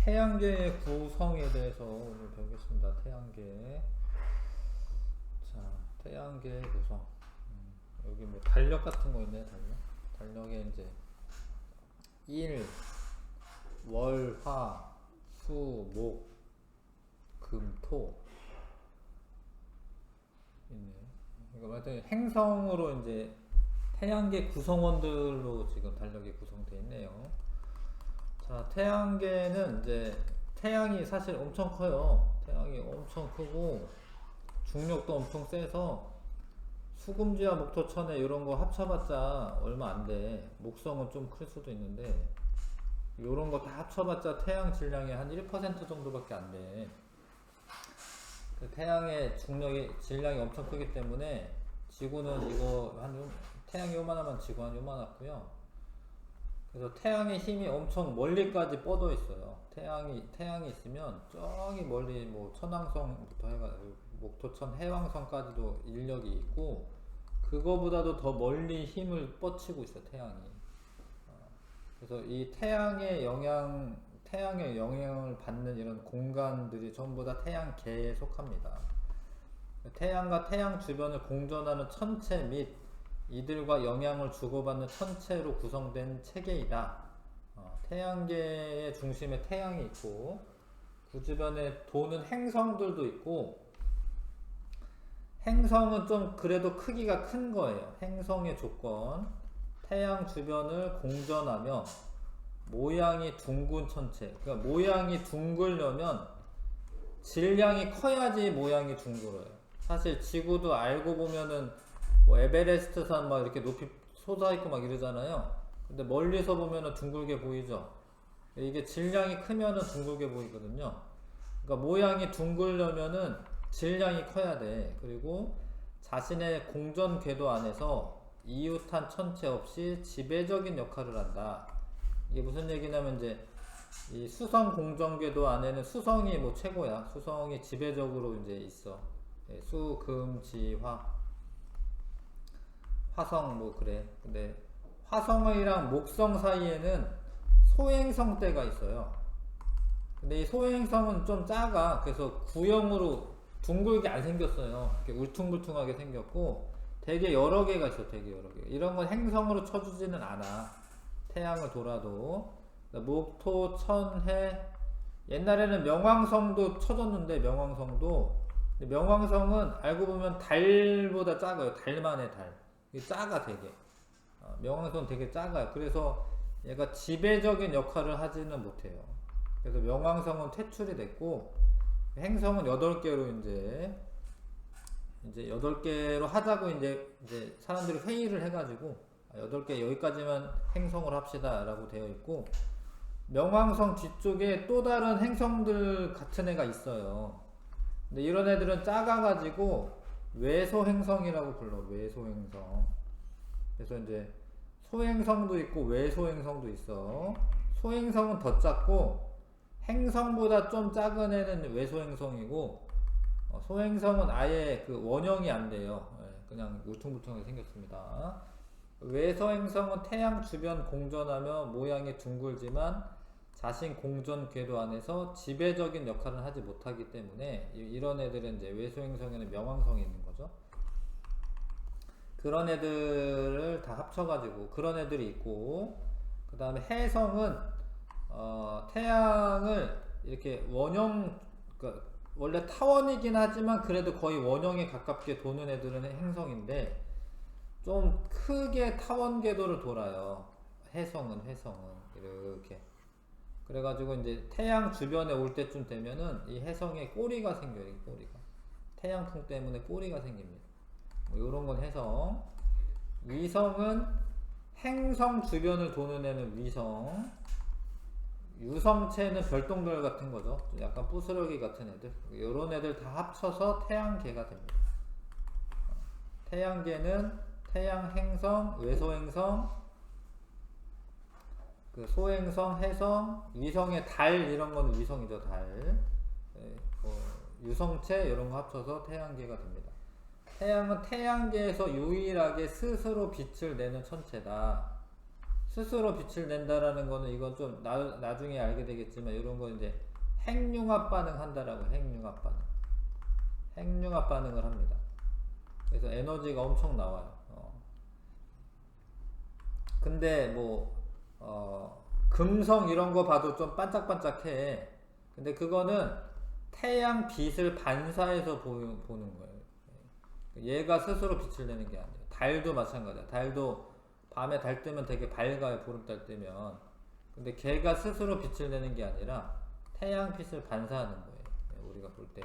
태양계의 구성에 대해서 오늘 배우겠습니다. 태양계. 자, 태양계의 구성. 여기 뭐 달력 같은 거 있네, 달력. 달력에 이제 일, 월, 화, 수, 목, 금, 토 있네. 그러니까 말하자면 행성으로 이제 태양계 구성원들로 지금 달력이 구성되어 있네요. 자, 태양계는 이제 태양이 사실 엄청 커요. 태양이 엄청 크고 중력도 엄청 세서 수금지와 목토천에 이런 거 합쳐봤자 얼마 안 돼. 목성은 좀 클 수도 있는데 이런 거 다 합쳐봤자 태양 질량의 한 1% 정도밖에 안 돼. 그 태양의 중력이 질량이 엄청 크기 때문에 지구는 이거 한 태양이 요만하면 지구 한 요만하고요. 그래서 태양의 힘이 엄청 멀리까지 뻗어 있어요. 태양이 있으면 저기 멀리 뭐 천왕성부터 해가지고 목토천 해왕성까지도 인력이 있고 그거보다도 더 멀리 힘을 뻗치고 있어요. 태양이. 그래서 이 태양의 영향을 받는 이런 공간들이 전부 다 태양계에 속합니다. 태양과 태양 주변을 공전하는 천체 및 이들과 영향을 주고받는 천체로 구성된 체계이다. 태양계의 중심에 태양이 있고 그 주변에 도는 행성들도 있고 행성은 좀 그래도 크기가 큰 거예요. 행성의 조건 태양 주변을 공전하며 모양이 둥근 천체. 그러니까 모양이 둥글려면 질량이 커야지 모양이 둥글어요. 사실 지구도 알고 보면은 뭐 에베레스트산 막 이렇게 높이 솟아있고 막 이러잖아요. 근데 멀리서 보면은 둥글게 보이죠. 이게 질량이 크면은 둥글게 보이거든요. 그러니까 모양이 둥글려면은 질량이 커야 돼. 그리고 자신의 공전 궤도 안에서 이웃한 천체 없이 지배적인 역할을 한다. 이게 무슨 얘기냐면 이제 이 수성 공전 궤도 안에는 수성이 뭐 최고야. 수성이 지배적으로 이제 있어. 수, 금, 지, 화성 뭐 그래. 근데 화성이랑 목성 사이에는 소행성대가 있어요. 근데 이 소행성은 좀 작아. 그래서 구형으로 둥글게 안 생겼어요. 이렇게 울퉁불퉁하게 생겼고 되게 여러 개가 있어. 되게 여러 개. 이런 건 행성으로 쳐주지는 않아. 태양을 돌아도. 목토, 천, 해. 옛날에는 명왕성도 쳐줬는데 명왕성은 알고 보면 달보다 작아요. 달만의 달. 작아 되게. 명왕성은 되게 작아요. 그래서 얘가 지배적인 역할을 하지는 못해요. 그래서 명왕성은 퇴출이 됐고 행성은 8개로 이제 8개로 하자고 이제 사람들이 회의를 해가지고 8개 여기까지만 행성을 합시다 라고 되어 있고 명왕성 뒤쪽에 또 다른 행성들 같은 애가 있어요. 근데 이런 애들은 작아가지고 외소행성이라고 불러. 외소행성. 그래서 이제 소행성도 있고 외소행성도 있어. 소행성은 더 작고 행성보다 좀 작은 애는 외소행성이고 소행성은 아예 그 원형이 안 돼요. 그냥 울퉁불퉁하게 생겼습니다. 외소행성은 태양 주변 공전하며 모양이 둥글지만 자신 공전 궤도 안에서 지배적인 역할을 하지 못하기 때문에 이런 애들은 이제 외소행성에는 명왕성이 있는 거죠. 그런 애들을 다 합쳐가지고 그런 애들이 있고 그 다음에 해성은 태양을 이렇게 원형 그러니까 원래 타원이긴 하지만 그래도 거의 원형에 가깝게 도는 애들은 행성인데 좀 크게 타원 궤도를 돌아요. 해성은 이렇게 그래가지고 이제 태양 주변에 올 때쯤 되면은 이 해성에 꼬리가 생겨요. 꼬리가 태양풍 때문에 꼬리가 생깁니다. 뭐 요런 건 해성. 위성은 행성 주변을 도는 애는 위성. 유성체는 별똥별 같은 거죠. 약간 부스러기 같은 애들. 요런 애들 다 합쳐서 태양계가 됩니다. 태양계는 태양 행성, 외소행성, 그 소행성, 해성, 위성의 달 이런 거는 위성이죠. 달. 유성체 이런 거 합쳐서 태양계가 됩니다. 태양은 태양계에서 유일하게 스스로 빛을 내는 천체다. 스스로 빛을 낸다라는 거는 이건 좀 나중에 알게 되겠지만 이런 거 이제 핵융합 반응한다라고 핵융합 반응. 핵융합 반응을 합니다. 그래서 에너지가 엄청 나와요. 근데 뭐 금성 이런 거 봐도 좀 반짝반짝해. 근데 그거는 태양 빛을 반사해서 보는 거예요. 얘가 스스로 빛을 내는 게 아니에요. 달도 마찬가지야. 달도 밤에 달 뜨면 되게 밝아요. 보름달 뜨면. 근데 걔가 스스로 빛을 내는 게 아니라 태양 빛을 반사하는 거예요. 우리가 볼 때.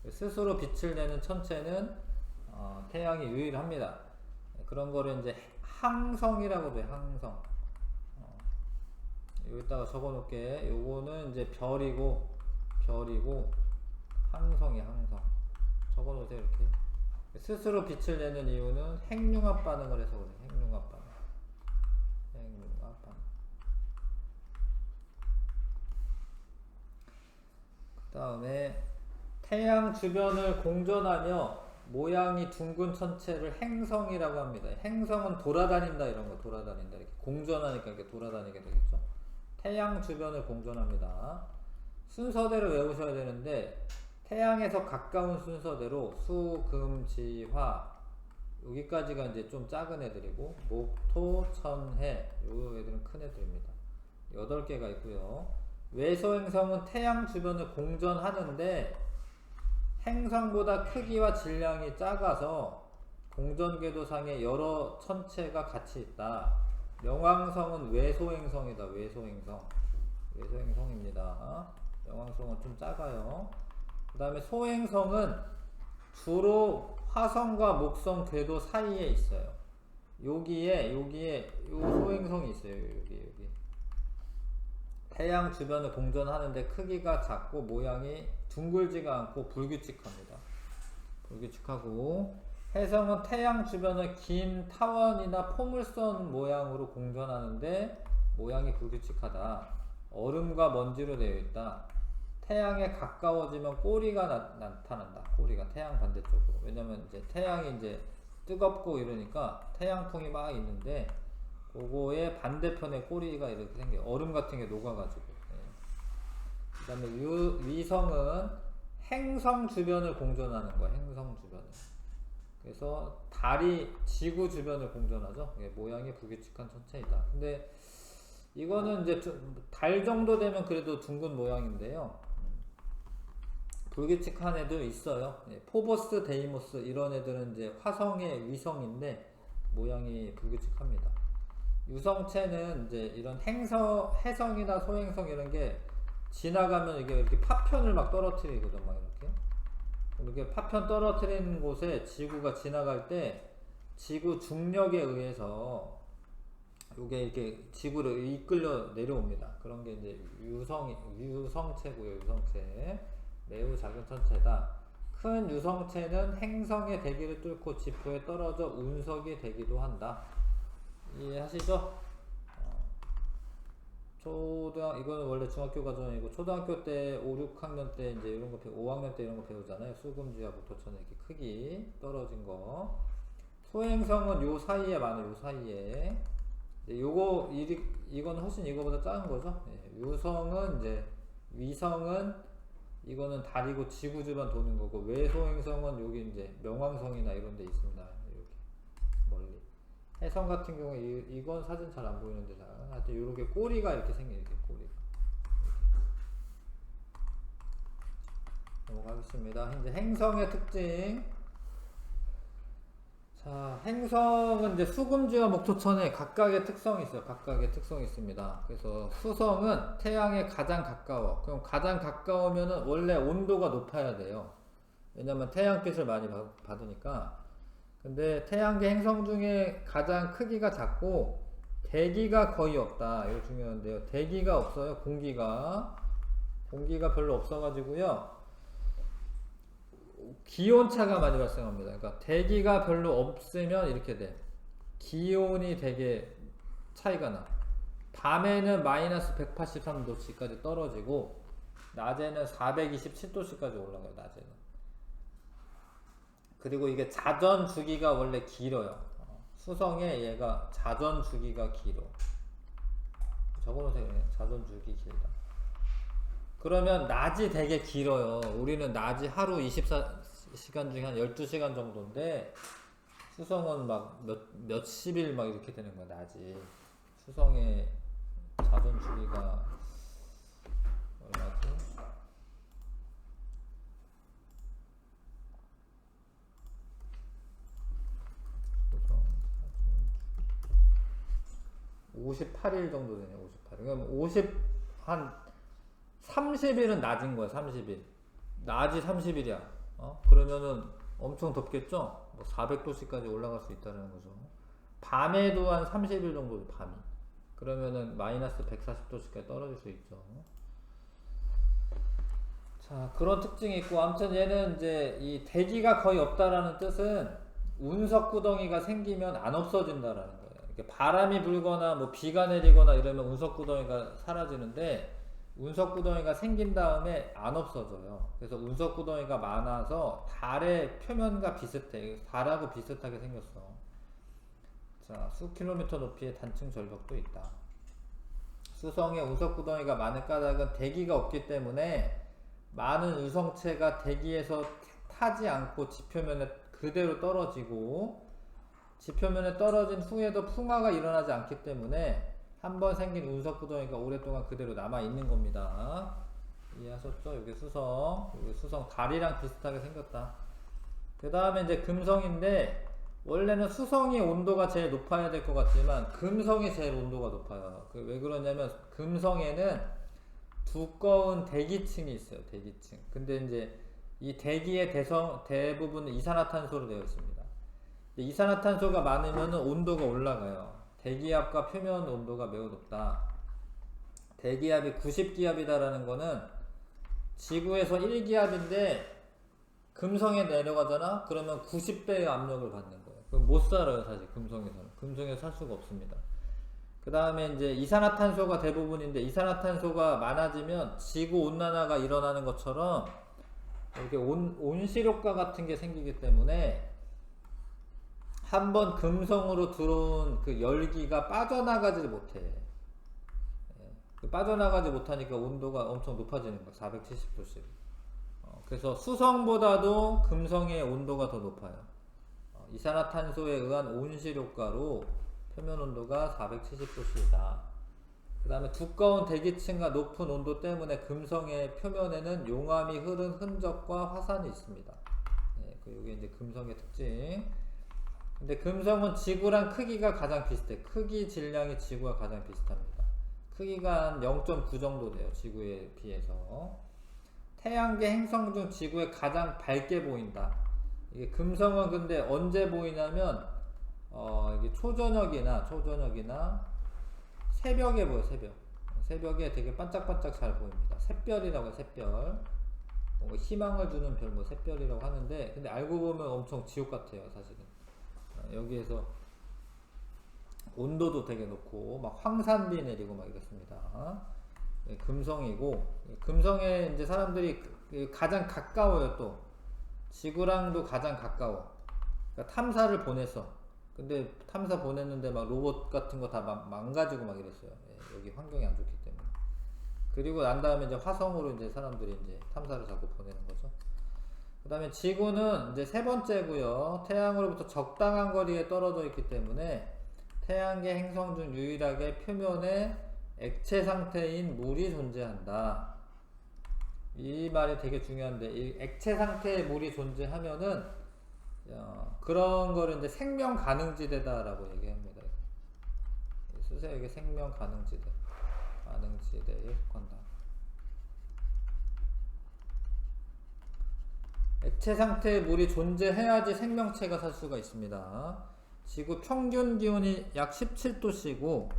스스로 빛을 내는 천체는 태양이 유일합니다. 그런 거를 이제 항성이라고도 해요. 항성. 여기다가 적어 놓을게. 요거는 이제 별이고 항성이 항성. 적어 놓으세요. 이렇게. 스스로 빛을 내는 이유는 핵융합 반응을 해서 그래요. 핵융합 반응. 핵융합 반응. 그 다음에 태양 주변을 공전하며 모양이 둥근 천체를 행성이라고 합니다. 행성은 돌아다닌다 이런 거 돌아다닌다 이렇게 공전하니까 이렇게 돌아다니게 되겠죠. 태양 주변을 공전합니다. 순서대로 외우셔야 되는데 태양에서 가까운 순서대로 수, 금, 지, 화 여기까지가 이제 좀 작은 애들이고 목, 토, 천, 해 요 애들은 큰 애들입니다. 8개가 있고요. 외소행성은 태양 주변을 공전하는데 행성보다 크기와 질량이 작아서 공전궤도상에 여러 천체가 같이 있다. 명왕성은 외소행성이다. 외소행성입니다. 명왕성은 좀 작아요. 그 다음에 소행성은 주로 화성과 목성 궤도 사이에 있어요. 여기에 요 소행성이 있어요. 여기 태양 주변을 공전하는데 크기가 작고 모양이 둥글지가 않고 불규칙합니다. 불규칙하고 해성은 태양 주변을 긴 타원이나 포물선 모양으로 공전하는데 모양이 불규칙하다. 얼음과 먼지로 되어 있다. 태양에 가까워지면 꼬리가 나타난다. 꼬리가 태양 반대쪽으로. 왜냐면 이제 태양이 이제 뜨겁고 이러니까 태양풍이 막 있는데 그거의 반대편에 꼬리가 이렇게 생겨요. 얼음 같은 게 녹아가지고. 그 다음에 위성은 행성 주변을 공전하는 거야. 행성 주변을. 그래서 달이 지구 주변을 공전하죠. 모양이 불규칙한 천체이다. 근데 이거는 이제 달 정도 되면 그래도 둥근 모양인데요. 불규칙한 애도 있어요. 포보스, 데이모스 이런 애들은 이제 화성의 위성인데 모양이 불규칙합니다. 유성체는 이제 이런 해성이나 소행성 이런 게 지나가면 이게 이렇게 파편을 막 떨어뜨리거든, 막 이렇게 파편 떨어뜨리는 곳에 지구가 지나갈 때 지구 중력에 의해서 이게 이렇게 지구를 이끌려 내려옵니다. 그런 게 이제 유성체고요, 유성체. 매우 작은 천체다. 큰 유성체는 행성의 대기를 뚫고 지표에 떨어져 운석이 되기도 한다. 이해하시죠? 이거는 원래 중학교 과정이고 초등학교 때 5, 6학년 때 이제 이런 거 5학년 때 이런 거 배우잖아요. 수금지와 목토천의 이렇게 크기 떨어진 거. 소행성은 요 사이에 많아요. 요 사이에. 이건 훨씬 이거보다 작은 거죠. 유성은 이제 위성은 이거는 달이고 지구 주변 도는 거고 외소행성은 여기 이제 명왕성이나 이런 데 있습니다. 이렇게 멀리. 해성 같은 경우에 이건 사진 잘 안 보이는데 하여튼 이렇게 꼬리가 이렇게 생겨요. 이렇게 꼬리가. 넘어가겠습니다. 이제 행성의 특징. 자, 행성은 이제 수금지와 목토천에 각각의 특성이 있어요. 각각의 특성이 있습니다. 그래서 수성은 태양에 가장 가까워. 그럼 가장 가까우면은 원래 온도가 높아야 돼요. 왜냐면 태양빛을 많이 받으니까. 근데 태양계 행성 중에 가장 크기가 작고 대기가 거의 없다. 이거 중요한데요. 대기가 없어요. 공기가 별로 없어가지고요. 기온차가 많이 발생합니다. 그러니까 대기가 별로 없으면 이렇게 돼. 기온이 되게 차이가 나. 밤에는 마이너스 183도씨까지 떨어지고 낮에는 427도씨까지 올라가요. 낮에는. 그리고 이게 자전 주기가 원래 길어요. 수성에 얘가 자전 주기가 길어. 적어놓으세요. 자전 주기 길다. 그러면 낮이 되게 길어요. 우리는 낮이 하루 24시간 중에 한 12시간 정도인데 수성은 막 몇십일 막 이렇게 되는 거야, 낮이. 수성의 자전 주기가 얼마지? 수성 58일 정도 되네, 58일. 그럼 한 30일은 낮은 거야, 30일. 낮이 30일이야. 그러면은 엄청 덥겠죠? 뭐 400도씨까지 올라갈 수 있다는 거죠. 밤에도 한 30일 정도, 밤이. 그러면은 마이너스 140도씨까지 떨어질 수 있죠. 자, 그런 특징이 있고, 아무튼 얘는 이제 이 대기가 거의 없다라는 뜻은 운석 구덩이가 생기면 안 없어진다라는 거예요. 이렇게 바람이 불거나 뭐 비가 내리거나 이러면 운석 구덩이가 사라지는데, 운석 구덩이가 생긴 다음에 안 없어져요. 그래서 운석 구덩이가 많아서 달의 표면과 비슷해. 달하고 비슷하게 생겼어. 자, 수킬로미터 높이의 단층 절벽도 있다. 수성에 운석 구덩이가 많은 까닭은 대기가 없기 때문에 많은 유성체가 대기에서 타지 않고 지표면에 그대로 떨어지고, 지표면에 떨어진 후에도 풍화가 일어나지 않기 때문에 한번 생긴 운석 구덩이가 오랫동안 그대로 남아 있는 겁니다. 이해하셨죠? 여기 수성 달이랑 비슷하게 생겼다. 그 다음에 이제 금성인데, 원래는 수성이 온도가 제일 높아야 될 것 같지만 금성이 제일 온도가 높아요. 왜 그러냐면 금성에는 두꺼운 대기층이 있어요. 대기층. 근데 이제 이 대기의 대부분은 이산화탄소로 되어 있습니다. 이산화탄소가 많으면 온도가 올라가요. 대기압과 표면 온도가 매우 높다. 대기압이 90기압이다라는 거는 지구에서 1기압인데 금성에 내려가잖아? 그러면 90배의 압력을 받는 거예요. 그럼 못 살아요, 사실, 금성에서는. 금성에서 살 수가 없습니다. 그 다음에 이제 이산화탄소가 대부분인데, 이산화탄소가 많아지면 지구 온난화가 일어나는 것처럼 이렇게 온실효과 같은 게 생기기 때문에 한번 금성으로 들어온 그 열기가 빠져나가지 못해. 빠져나가지 못하니까 온도가 엄청 높아지는 거야. 470도씩. 그래서 수성보다도 금성의 온도가 더 높아요. 이산화탄소에 의한 온실 효과로 표면 온도가 470도씨이다. 그 다음에 두꺼운 대기층과 높은 온도 때문에 금성의 표면에는 용암이 흐른 흔적과 화산이 있습니다. 이게 이제 금성의 특징. 근데 금성은 지구랑 크기가 가장 비슷해. 크기 질량이 지구와 가장 비슷합니다. 크기가 한 0.9 정도 돼요, 지구에 비해서. 태양계 행성 중 지구에 가장 밝게 보인다. 이게 금성은 근데 언제 보이냐면 이게 초저녁이나 새벽에 보여. 새벽에 되게 반짝반짝 잘 보입니다. 샛별이라고 해요. 샛별. 뭔가 희망을 주는 별, 뭐 샛별이라고 하는데, 근데 알고 보면 엄청 지옥 같아요, 사실은. 여기에서 온도도 되게 높고 막 황산비 내리고 막 이렇습니다. 금성이고, 금성에 이제 사람들이 가장 가까워요. 또 지구랑도 가장 가까워. 그러니까 탐사를 보냈어. 근데 탐사 보냈는데 막 로봇 같은 거 다 망가지고 막 이랬어요. 여기 환경이 안 좋기 때문에. 그리고 난 다음에 이제 화성으로 이제 사람들이 이제 탐사를 자꾸 보내는 거죠. 그 다음에 지구는 이제 세 번째고요. 태양으로부터 적당한 거리에 떨어져 있기 때문에 태양계 행성 중 유일하게 표면에 액체 상태인 물이 존재한다. 이 말이 되게 중요한데, 이 액체 상태의 물이 존재하면은 그런 거를 이제 생명 가능지대다라고 얘기합니다. 쓰세요. 이게 생명 가능지대에 속한다. 액체 상태의 물이 존재해야지 생명체가 살 수가 있습니다. 지구 평균 기온이 약 17도씨고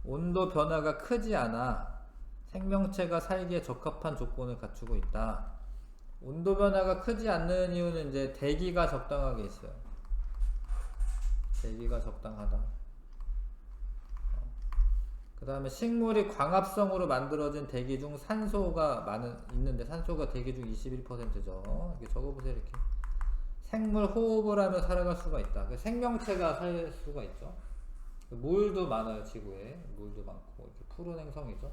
온도 변화가 크지 않아 생명체가 살기에 적합한 조건을 갖추고 있다. 온도 변화가 크지 않는 이유는 이제 대기가 적당하게 있어요. 대기가 적당하다. 그 다음에 식물이 광합성으로 만들어진 대기 중 산소가 있는데, 산소가 대기 중 21%죠. 이렇게 적어보세요. 이렇게 생물 호흡을 하며 살아갈 수가 있다. 생명체가 살 수가 있죠. 물도 많아요. 지구에 물도 많고, 이렇게 푸른 행성이죠.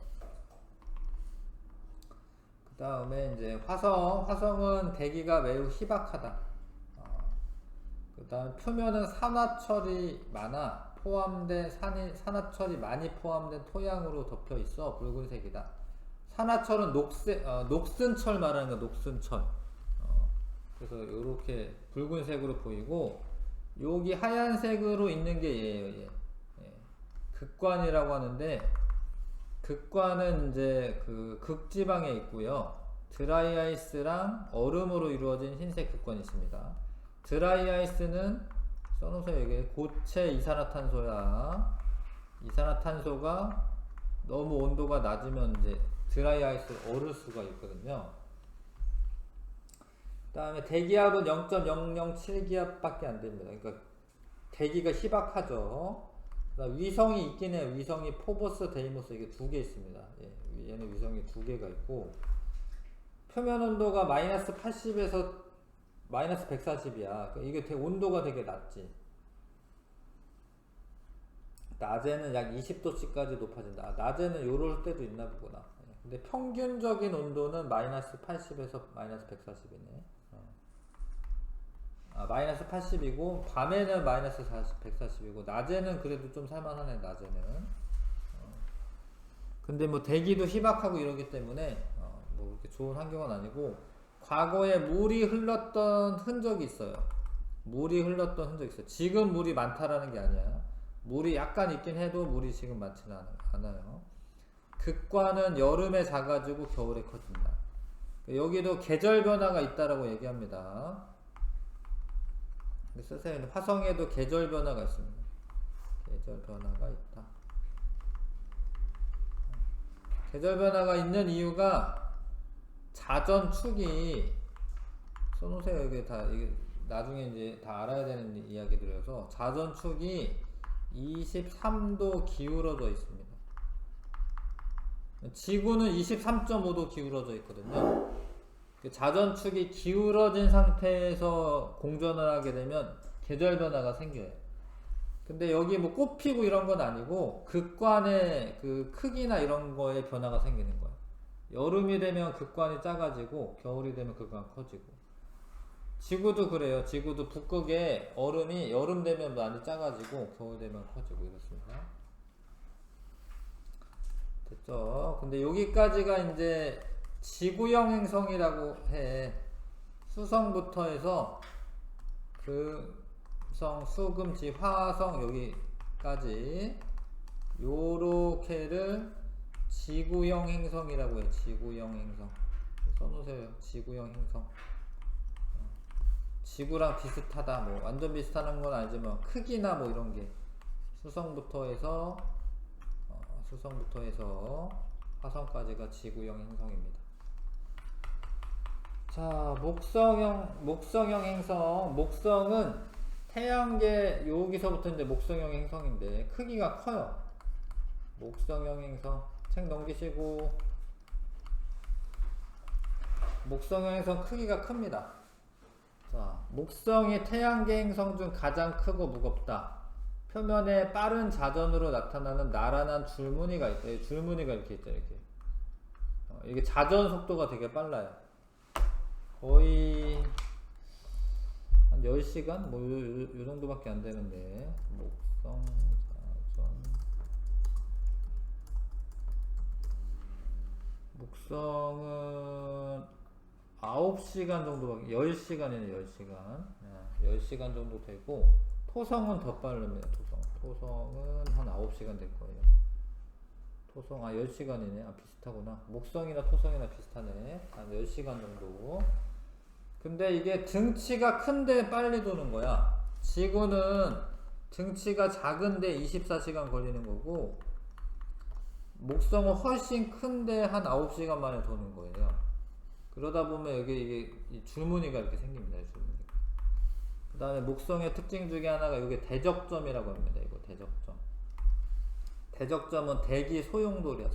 그 다음에 이제 화성은 대기가 매우 희박하다. 그 다음 표면은 산화철이 많아 산화철이 많이 포함된 토양으로 덮여 있어 붉은색이다. 산화철은 녹슨철 말하는 거, 녹슨철. 그래서 이렇게 붉은색으로 보이고, 여기 하얀색으로 있는 게 얘예요. 얘. 극관이라고 하는데, 극관은 이제 그 극지방에 있고요. 드라이 아이스랑 얼음으로 이루어진 흰색 극관이 있습니다. 드라이 아이스는 써놓으세요. 이게 고체 이산화탄소야. 이산화탄소가 너무 온도가 낮으면 이제 드라이 아이스를 얼을 수가 있거든요. 그 다음에 대기압은 0.007기압 밖에 안 됩니다. 그러니까 대기가 희박하죠. 그다음 위성이 있긴 해요. 위성이 포버스, 데이모스, 이게 두 개 있습니다. 예, 얘는 위성이 두 개가 있고, 표면 온도가 마이너스 80에서 마이너스 140이야. 이게 온도가 되게 낮지. 낮에는 약 20도씨까지 높아진다. 낮에는 요럴 때도 있나 보구나. 근데 평균적인 온도는 마이너스 80에서 마이너스 140이네. 마이너스 80이고, 밤에는 마이너스 140이고, 낮에는 그래도 좀 살만하네, 낮에는. 근데 뭐 대기도 희박하고 이러기 때문에, 뭐 그렇게 좋은 환경은 아니고, 과거에 물이 흘렀던 흔적이 있어요. 물이 흘렀던 흔적이 있어요. 지금 물이 많다라는 게 아니야. 물이 약간 있긴 해도 물이 지금 많지는 않아요. 극관은 여름에 작아지고 겨울에 커진다. 여기도 계절 변화가 있다라고 얘기합니다. 쓰세요. 화성에도 계절 변화가 있습니다. 계절 변화가 있다. 계절 변화가 있는 이유가 자전축이, 써놓으세요. 이게 나중에 이제 다 알아야 되는 이야기들이어서, 자전축이 23도 기울어져 있습니다. 지구는 23.5도 기울어져 있거든요. 자전축이 기울어진 상태에서 공전을 하게 되면 계절 변화가 생겨요. 근데 여기 뭐 꽃 피고 이런 건 아니고, 극관의 그 크기나 이런 거에 변화가 생기는 거예요. 여름이 되면 극관이 작아지고, 겨울이 되면 극관이 커지고. 지구도 그래요. 지구도 북극에 얼음이 여름 되면 많이 작아지고, 겨울 되면 커지고 이렇습니다. 됐죠? 근데 여기까지가 이제 지구형 행성이라고 해. 수성부터 해서 금성, 수금지, 화성 여기까지 요렇게를 지구형 행성이라고 해요. 지구형 행성. 써놓으세요. 지구형 행성. 지구랑 비슷하다. 뭐 완전 비슷한 건 아니지만 크기나 뭐 이런 게 수성부터 해서 화성까지가 지구형 행성입니다. 자, 목성형 행성. 목성은 태양계, 여기서부터 이제 목성형 행성인데 크기가 커요. 목성형 행성. 책 넘기시고. 목성형 행성 크기가 큽니다. 자, 목성이 태양계 행성 중 가장 크고 무겁다. 표면에 빠른 자전으로 나타나는 나란한 줄무늬가 있다. 줄무늬가 이렇게 있죠, 이렇게. 이게 자전 속도가 되게 빨라요. 거의 한 10시간? 뭐 요 정도밖에 안 되는데. 목성 자전. 목성은 9시간 정도밖에, 10시간이네, 10시간. 10시간 정도 되고, 토성은 더 빠릅니다, 토성은 한 9시간 될 거예요. 토성, 10시간이네. 비슷하구나. 목성이나 토성이나 비슷하네. 한 10시간 정도. 근데 이게 등치가 큰데 빨리 도는 거야. 지구는 등치가 작은데 24시간 걸리는 거고, 목성은 훨씬 큰데 한 9시간 만에 도는 거예요. 그러다 보면 이게 줄무늬가 이렇게 생깁니다. 줄무늬가. 그 다음에 목성의 특징 중에 하나가 이게 대적점이라고 합니다. 이거 대적점. 대적점은 대기 소용돌이야.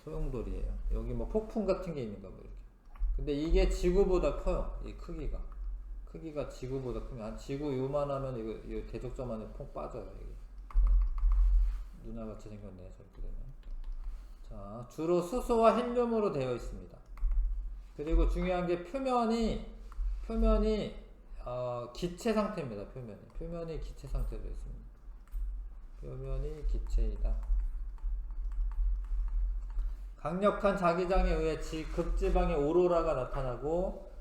소용돌이에요. 여기 뭐 폭풍 같은 게 있는가 뭐 이렇게. 근데 이게 지구보다 커요. 이 크기가 지구보다 크면, 한 지구 요만하면 이거 대적점 안에 폭 빠져요. 이게. 누나같이 생겼네 저렇게 되면. 자, 주로 수소와 헬륨으로 되어 있습니다. 그리고 중요한 게 표면이 기체 상태입니다. 표면이 기체 상태로 있습니다. 표면이 기체이다. 강력한 자기장에 의해 극지방의 오로라가 나타나고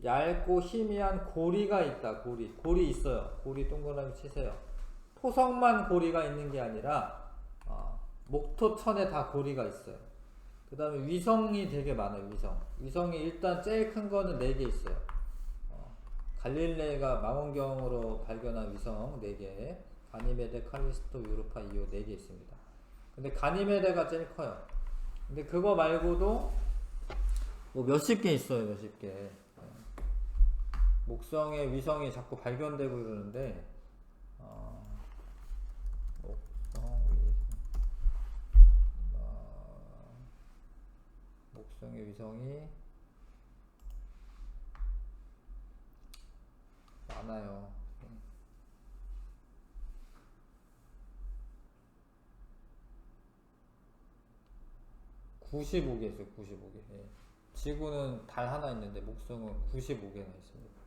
얇고 희미한 고리가 있다. 고리 있어요. 고리 동그라미 치세요. 토성만 고리가 있는 게 아니라 목토천에 다 고리가 있어요. 그 다음에 위성이 되게 많아요. 위성이 일단 제일 큰 거는 4개 있어요. 갈릴레이가 망원경으로 발견한 위성 4개, 가니메데, 칼리스토, 유로파, 이오 4개 있습니다. 근데 가니메데가 제일 커요. 근데 그거 말고도 뭐 몇십 개 있어요. 몇십 개. 목성의 위성이 자꾸 발견되고 이러는데 목성의 위성이 많아요. 95개 있어요. 95개. 예. 지구는 달 하나 있는데 목성은 95개나 있습니다.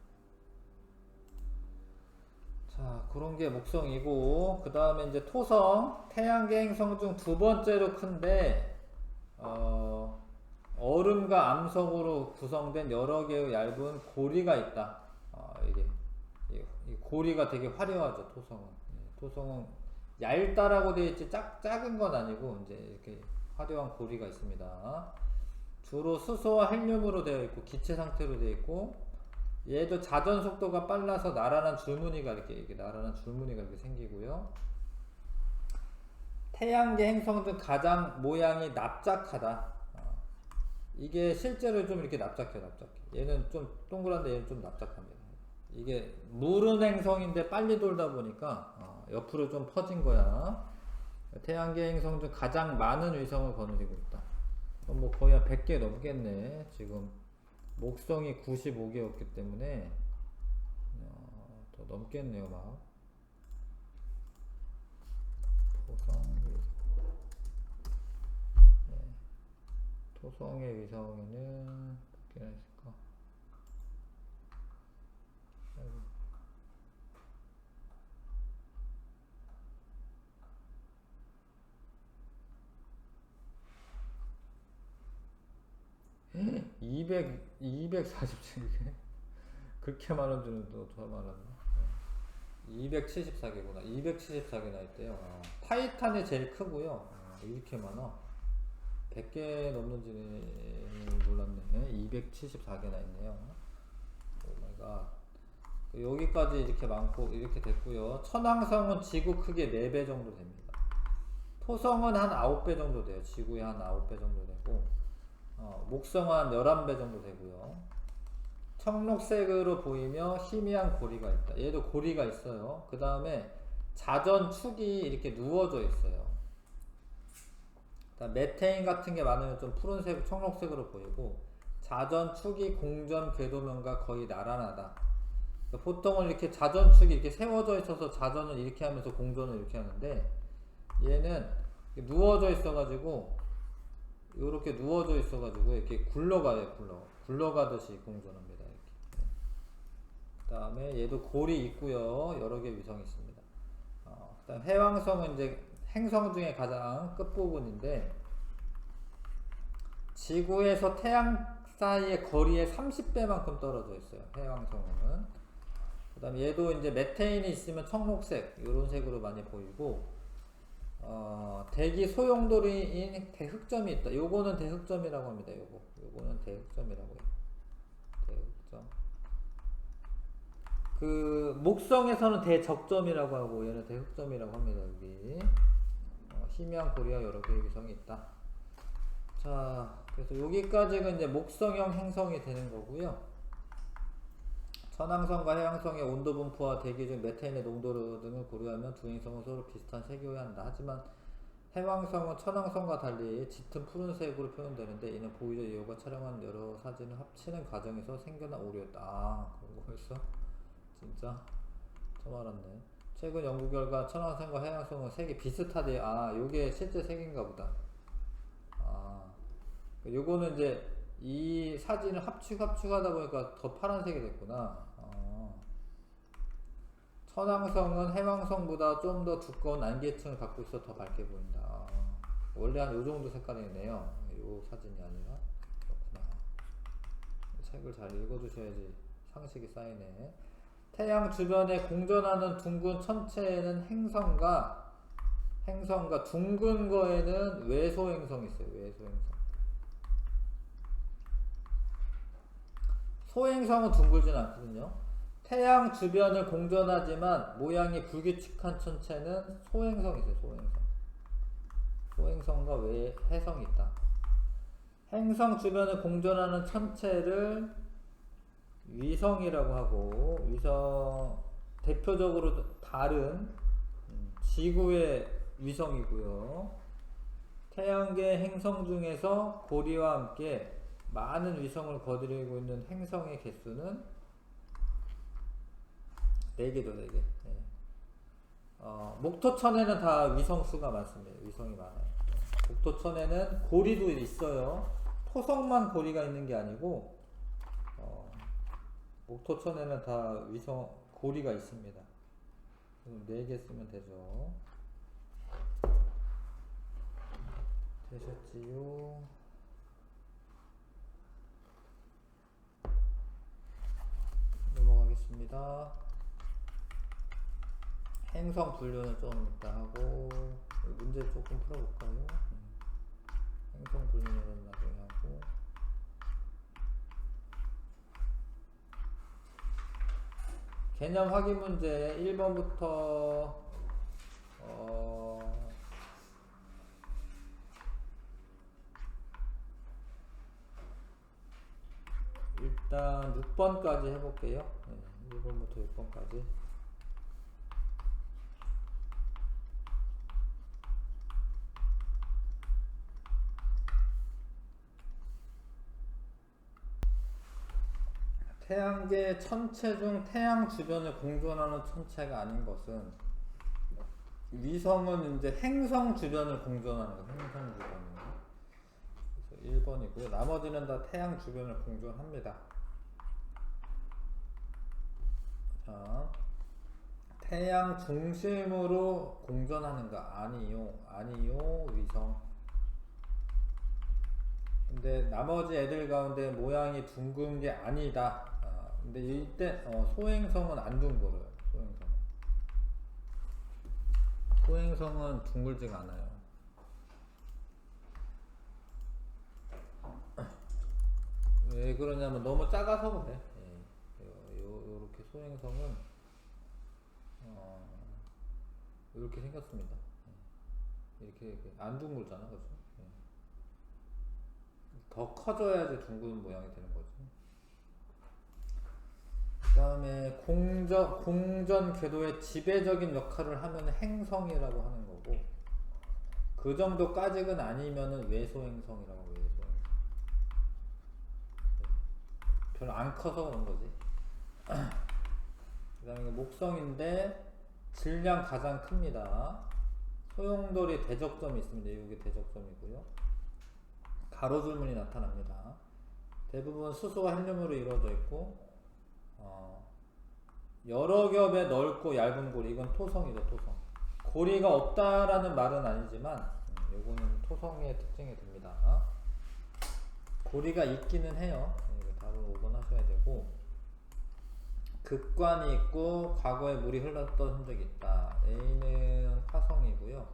자, 그런 게 목성이고, 그 다음에 이제 토성, 태양계 행성 중 두 번째로 큰데, 얼음과 암석으로 구성된 여러 개의 얇은 고리가 있다. 이 고리가 되게 화려하죠, 토성은. 토성은 얇다라고 되어 있지, 작은 건 아니고, 이제 이렇게 화려한 고리가 있습니다. 주로 수소와 헬륨으로 되어 있고, 기체 상태로 되어 있고, 얘도 자전 속도가 빨라서 나란한 줄무늬가 이렇게 생기고요. 태양계 행성 중 가장 모양이 납작하다. 이게 실제로 좀 이렇게 납작해. 얘는 좀 동그란데 얘는 좀 납작합니다. 이게 무른 행성인데 빨리 돌다 보니까 옆으로 좀 퍼진 거야. 태양계 행성 중 가장 많은 위성을 거느리고 있다. 뭐 거의 한 100개 넘겠네. 지금 목성이 95개였기 때문에 더 넘겠네요. 막 토성의 위성에는 몇 개나 있을까? 아이고. 247개? 그렇게 많은 줄은 또 더 많았나? 274개구나. 274개나 있대요. 타이탄이 제일 크고요. 이렇게 많아. 100개 넘는지는 몰랐네. 274개나 있네요. 오마이갓. 여기까지 이렇게 많고, 이렇게 됐고요. 천왕성은 지구 크기의 4배 정도 됩니다. 토성은 한 9배 정도 돼요. 지구의 한 9배 정도 되고, 목성은 한 11배 정도 되고요. 청록색으로 보이며 희미한 고리가 있다. 얘도 고리가 있어요. 그 다음에 자전축이 이렇게 누워져 있어요. 메테인 같은 게 많으면 좀 푸른색, 청록색으로 보이고, 자전축이 공전 궤도면과 거의 나란하다. 보통은 이렇게 자전축이 이렇게 세워져 있어서 자전을 이렇게 하면서 공전을 이렇게 하는데, 얘는 누워져 있어가지고, 이렇게 누워져 있어가지고 이렇게 굴러가듯이 공전합니다. 이렇게. 그 다음에 얘도 골이 있고요. 여러 개 위성이 있습니다. 그 다음 해왕성은 이제 행성 중에 가장 끝부분인데, 지구에서 태양 사이의 거리의 30배만큼 떨어져 있어요. 해왕성은. 그 다음에 얘도 이제 메테인이 있으면 청록색, 이런 색으로 많이 보이고, 대기 소용돌이인 대흑점이 있다. 요거는 대흑점이라고 합니다. 요거는 대흑점이라고 해요. 대흑점. 그 목성에서는 대적점이라고 하고 얘는 대흑점이라고 합니다. 여기 희미한 고리와 여러 개의 위성이 있다. 자, 그래서 여기까지가 이제 목성형 행성이 되는 거고요. 천왕성과 해왕성의 온도 분포와 대기 중 메테인의 농도 등을 고려하면 두 행성은 서로 비슷한 색이어야 한다. 하지만 해왕성은 천왕성과 달리 짙은 푸른색으로 표현되는데, 이는 보이저 이오가 촬영한 여러 사진을 합치는 과정에서 생겨난 오류였다. 그런 거였어? 진짜? 처음 알았네. 최근 연구 결과 천왕성과 해왕성은 색이 비슷하대요. 아, 요게 실제 색인가 보다. 아, 요거는 이제 이 사진을 합축하다 보니까 더 파란색이 됐구나. 천왕성은 해왕성보다 좀 더 두꺼운 안개층을 갖고 있어 더 밝게 보인다. 원래 한 요 정도 색깔이네요. 요 사진이 아니라. 그렇구나. 책을 잘 읽어두셔야지 상식이 쌓이네. 태양 주변에 공전하는 둥근 천체에는 행성과 둥근 거에는 외소행성이 있어요. 외소행성. 소행성은 둥글진 않거든요. 태양 주변을 공전하지만 모양이 불규칙한 천체는 소행성이 있어요. 소행성. 소행성과 외해성이 있다. 행성 주변을 공전하는 천체를 위성이라고 하고, 위성 대표적으로 달은 지구의 위성이고요. 태양계 행성 중에서 고리와 함께 많은 위성을 거느리고 있는 행성의 개수는 4개죠, 4개. 네. 목토천에는 다 위성수가 많습니다. 위성이 많아요. 목토천에는 고리도 있어요. 토성만 고리가 있는 게 아니고, 목토천에는 다 위성 고리가 있습니다. 4개 쓰면 되죠. 되셨지요? 넘어가겠습니다. 행성 분류는 좀 이따 하고, 문제 조금 풀어볼까요? 행성 분류는 나중에 하고. 개념 확인 문제 1번부터 일단 6번까지 해볼게요. 네, 1번부터 6번까지. 태양계 천체 중 태양 주변을 공전하는 천체가 아닌 것은, 위성은 이제 행성 주변을 공전하는 거예요. 행성 주변을. 그래서 1번이고요. 나머지는 다 태양 주변을 공전합니다. 자, 태양 중심으로 공전하는가? 아니요, 위성. 근데 나머지 애들 가운데 모양이 둥근 게 아니다. 근데 이때 소행성은 안 둥글어요. 소행성은 둥글지가 않아요. 왜 그러냐면 너무 작아서 그래. 요렇게 소행성은 이렇게 생겼습니다. 이렇게 안 둥글잖아, 그렇죠? 더 커져야지 둥근 모양이 되는 거죠. 그 다음에 공전 궤도의 지배적인 역할을 하면 행성이라고 하는 거고, 그 정도까지는 아니면은 외소행성이라고 해요. 외소행성. 별로 안 커서 그런 거지. 그 다음에 목성인데 질량 가장 큽니다. 소용돌이 대적점이 있습니다. 이게 대적점이고요. 가로줄문이 나타납니다. 대부분 수소와 헬륨으로 이루어져 있고, 여러 겹의 넓고 얇은 고리, 이건 토성이죠. 토성. 고리가 없다라는 말은 아니지만 요거는 토성의 특징이 됩니다. 고리가 있기는 해요. 답은 5번 하셔야 되고, 극관이 있고 과거에 물이 흘렀던 흔적이 있다. A는 화성이고요.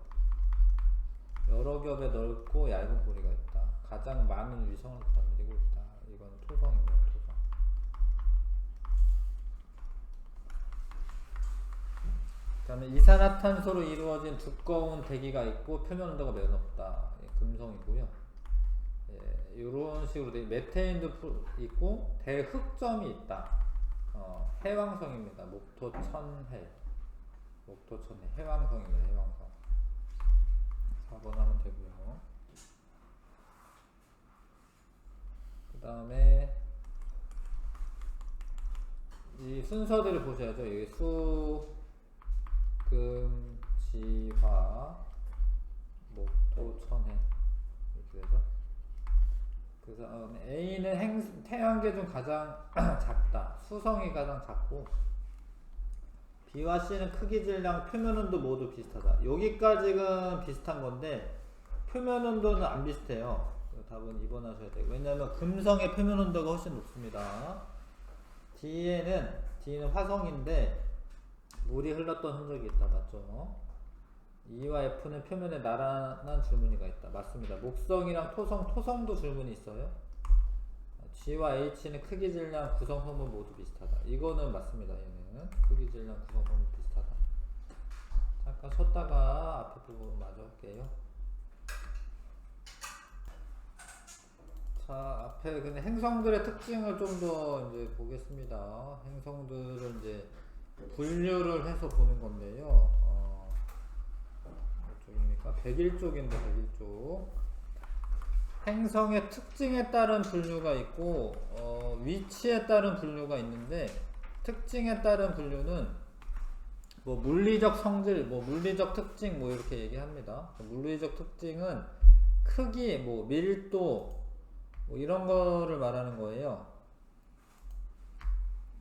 여러 겹의 넓고 얇은 고리가 있다. 가장 많은 위성을 거느리고 있다. 이건 토성입니다. 토성. 그 다음에 이산화탄소로 이루어진 두꺼운 대기가 있고 표면 온도가 매우 높다. 금성이고요. 이런 식으로 메테인도 있고 대흑점이 있다. 해왕성입니다. 목토천해. 해왕성입니다. 해왕성. 4번 하면 되고요. 그 다음에 이 순서들을 보셔야죠. 여기 목금지화 목토천해 이렇게 되죠. 그래서 A는 태양계 중 가장 작다. 수성이 가장 작고 B와 C는 크기, 질량, 표면 온도 모두 비슷하다. 여기까지는 비슷한 건데 표면 온도는 안 비슷해요. 답은 2번 하셔야 되고, 왜냐하면 금성의 표면 온도가 훨씬 높습니다. D는 화성인데 물이 흘렀던 흔적이 있다. 맞죠? E와 F는 표면에 나란한 줄무늬가 있다. 맞습니다. 목성이랑 토성도 줄무늬 있어요. G와 H는 크기, 질량, 구성 성분 모두 비슷하다. 이거는 맞습니다. 얘는 크기, 질량, 구성 성분 비슷하다. 잠깐 쉬었다가 앞에 부분 마저 할게요. 자, 앞에 근데 행성들의 특징을 좀 더 이제 보겠습니다. 행성들을 이제 분류를 해서 보는 건데요. 쪽입니까? 101쪽인데 101쪽. 행성의 특징에 따른 분류가 있고 위치에 따른 분류가 있는데, 특징에 따른 분류는 뭐 물리적 성질, 뭐 물리적 특징 뭐 이렇게 얘기합니다. 물리적 특징은 크기, 뭐 밀도 뭐 이런 거를 말하는 거예요.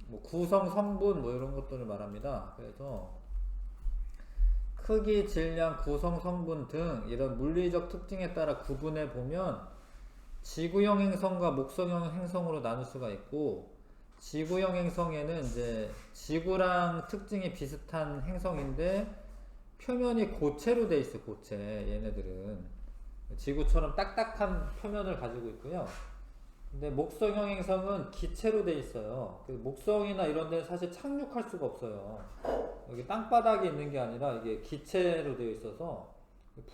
뭐 구성 성분 뭐 이런 것들을 말합니다. 그래서 크기, 질량, 구성 성분 등 이런 물리적 특징에 따라 구분해 보면 지구형 행성과 목성형 행성으로 나눌 수가 있고, 지구형 행성에는 이제 지구랑 특징이 비슷한 행성인데 표면이 고체로 돼 있어. 고체. 얘네들은 지구처럼 딱딱한 표면을 가지고 있고요. 근데 목성형 행성은 기체로 돼 있어요. 목성이나 이런 데는 사실 착륙할 수가 없어요. 여기 땅바닥에 있는 게 아니라 이게 기체로 되어 있어서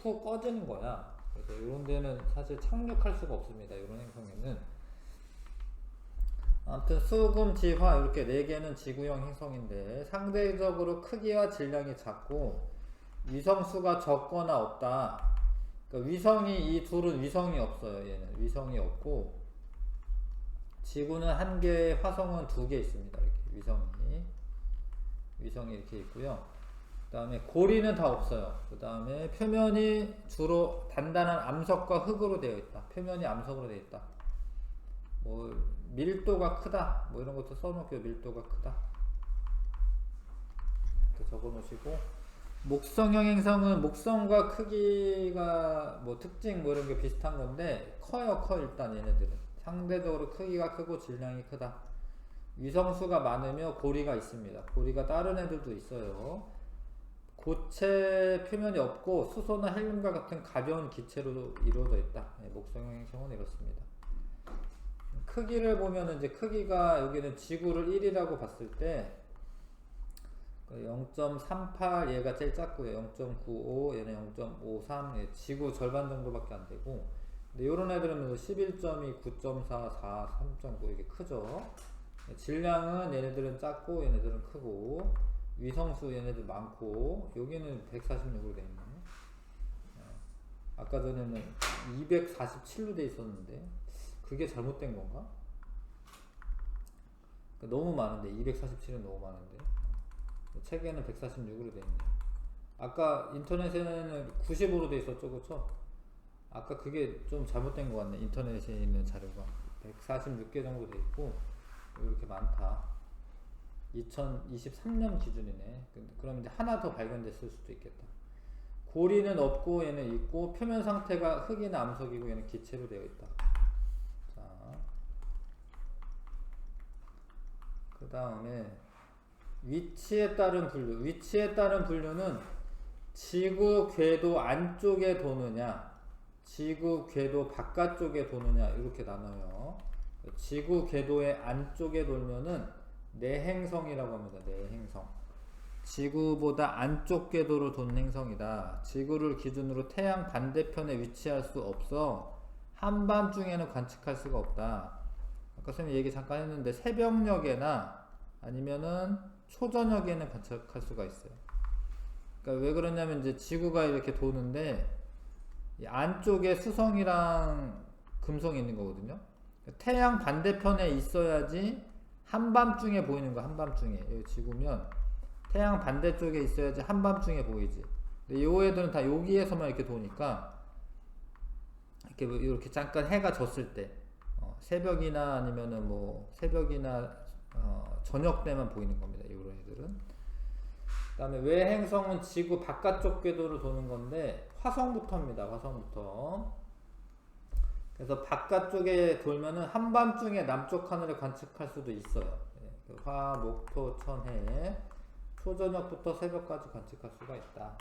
푹 꺼지는 거야. 그래서 이런 데는 사실 착륙할 수가 없습니다. 이런 행성에는. 아무튼 수금, 지화 이렇게 4개는 지구형 행성인데 상대적으로 크기와 질량이 작고 위성수가 적거나 없다. 그러니까 위성이, 이 둘은 위성이 없어요. 얘는 위성이 없고, 지구는 1개, 화성은 2개 있습니다. 이렇게 위성이 이렇게 있고요. 그 다음에 고리는 다 없어요. 그 다음에 표면이 주로 단단한 암석과 흙으로 되어 있다. 표면이 암석으로 되어 있다. 뭐 밀도가 크다. 뭐 이런 것도 써놓을게요. 밀도가 크다. 이렇게 적어놓으시고, 목성형 행성은 목성과 크기가 뭐 특징 뭐 이런 게 비슷한 건데 커요. 일단 얘네들은 상대적으로 크기가 크고 질량이 크다. 위성수가 많으며 고리가 있습니다. 고리가 다른 애들도 있어요. 고체 표면이 없고 수소나 헬륨과 같은 가벼운 기체로 이루어져 있다. 목성형 행성은 이렇습니다. 크기를 보면 이제 크기가 여기는 지구를 1이라고 봤을 때 0.38 얘가 제일 작고요. 0.95 얘는 0.53 지구 절반 정도밖에 안 되고, 근데 요런 애들은 11.2, 9.4, 4, 3.9 이게 크죠. 질량은 얘네들은 작고 얘네들은 크고, 위성수 얘네들 많고, 여기는 146으로 돼 있네. 아까 전에는 247로 돼 있었는데 그게 잘못된 건가? 너무 많은데 247은 너무 많은데 책에는 146으로 돼 있네요. 아까 인터넷에는 90으로 돼 있었죠, 그쵸? 아까 그게 좀 잘못된 것 같네. 인터넷에 있는 자료가 146개 정도 돼 있고 이렇게 많다. 2023년 기준이네. 그럼 이제 하나 더 발견됐을 수도 있겠다. 고리는 없고 얘는 있고, 표면 상태가 흙이나 암석이고 얘는 기체로 되어 있다. 자, 그 다음에 위치에 따른 분류. 위치에 따른 분류는 지구 궤도 안쪽에 도느냐, 지구 궤도 바깥쪽에 도느냐 이렇게 나눠요. 지구 궤도의 안쪽에 돌면은 내행성이라고 합니다. 내행성. 지구보다 안쪽 궤도로 도는 행성이다. 지구를 기준으로 태양 반대편에 위치할 수 없어 한밤중에는 관측할 수가 없다. 아까 선생님 얘기 잠깐 했는데 새벽녘에나 아니면은 초저녁에는 관측할 수가 있어요. 그러니까 왜 그러냐면 이제 지구가 이렇게 도는데 이 안쪽에 수성이랑 금성이 있는 거거든요. 태양 반대편에 있어야지 한밤중에 보이는 거. 한밤중에 여기 지구면 태양 반대쪽에 있어야지 한밤중에 보이지. 근데 요 애들은 다 여기에서만 이렇게 도니까 이렇게 뭐 이렇게 잠깐 해가 졌을 때 새벽이나 아니면은 뭐 새벽이나 저녁 때만 보이는 겁니다. 이런 애들은. 그다음에 외행성은 지구 바깥쪽 궤도로 도는 건데 화성부터입니다. 화성부터. 그래서 바깥쪽에 돌면은 한밤중에 남쪽 하늘을 관측할 수도 있어요. 화, 목, 토, 천, 해. 초저녁부터 새벽까지 관측할 수가 있다.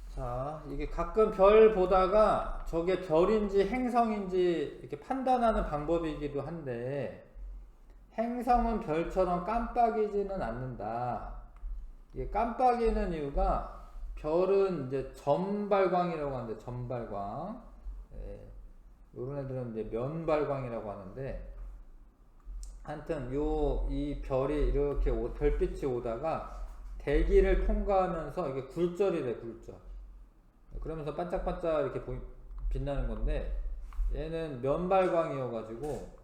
자, 이게 가끔 별 보다가 저게 별인지 행성인지 이렇게 판단하는 방법이기도 한데, 행성은 별처럼 깜빡이지는 않는다. 이게 깜빡이는 이유가 별은 이제 점발광이라고 하는데, 점발광. 예, 요런 애들은 이제 면발광이라고 하는데, 하여튼 이 별이 이렇게 별빛이 오다가 대기를 통과하면서 이게 굴절이래, 굴절. 그러면서 반짝반짝 이렇게 빛나는 건데, 얘는 면발광이어가지고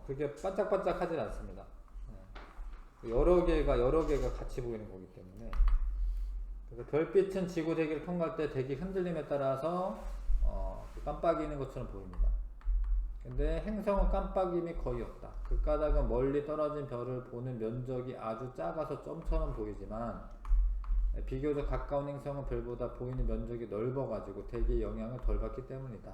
그게 반짝반짝 하질 않습니다. 여러 개가 같이 보이는 거기 때문에. 그래서 별빛은 지구 대기를 통과할 때 대기 흔들림에 따라서 깜빡이는 것처럼 보입니다. 근데 행성은 깜빡임이 거의 없다. 그 까닭은 멀리 떨어진 별을 보는 면적이 아주 작아서 점처럼 보이지만, 비교적 가까운 행성은 별보다 보이는 면적이 넓어가지고 대기의 영향을 덜 받기 때문이다.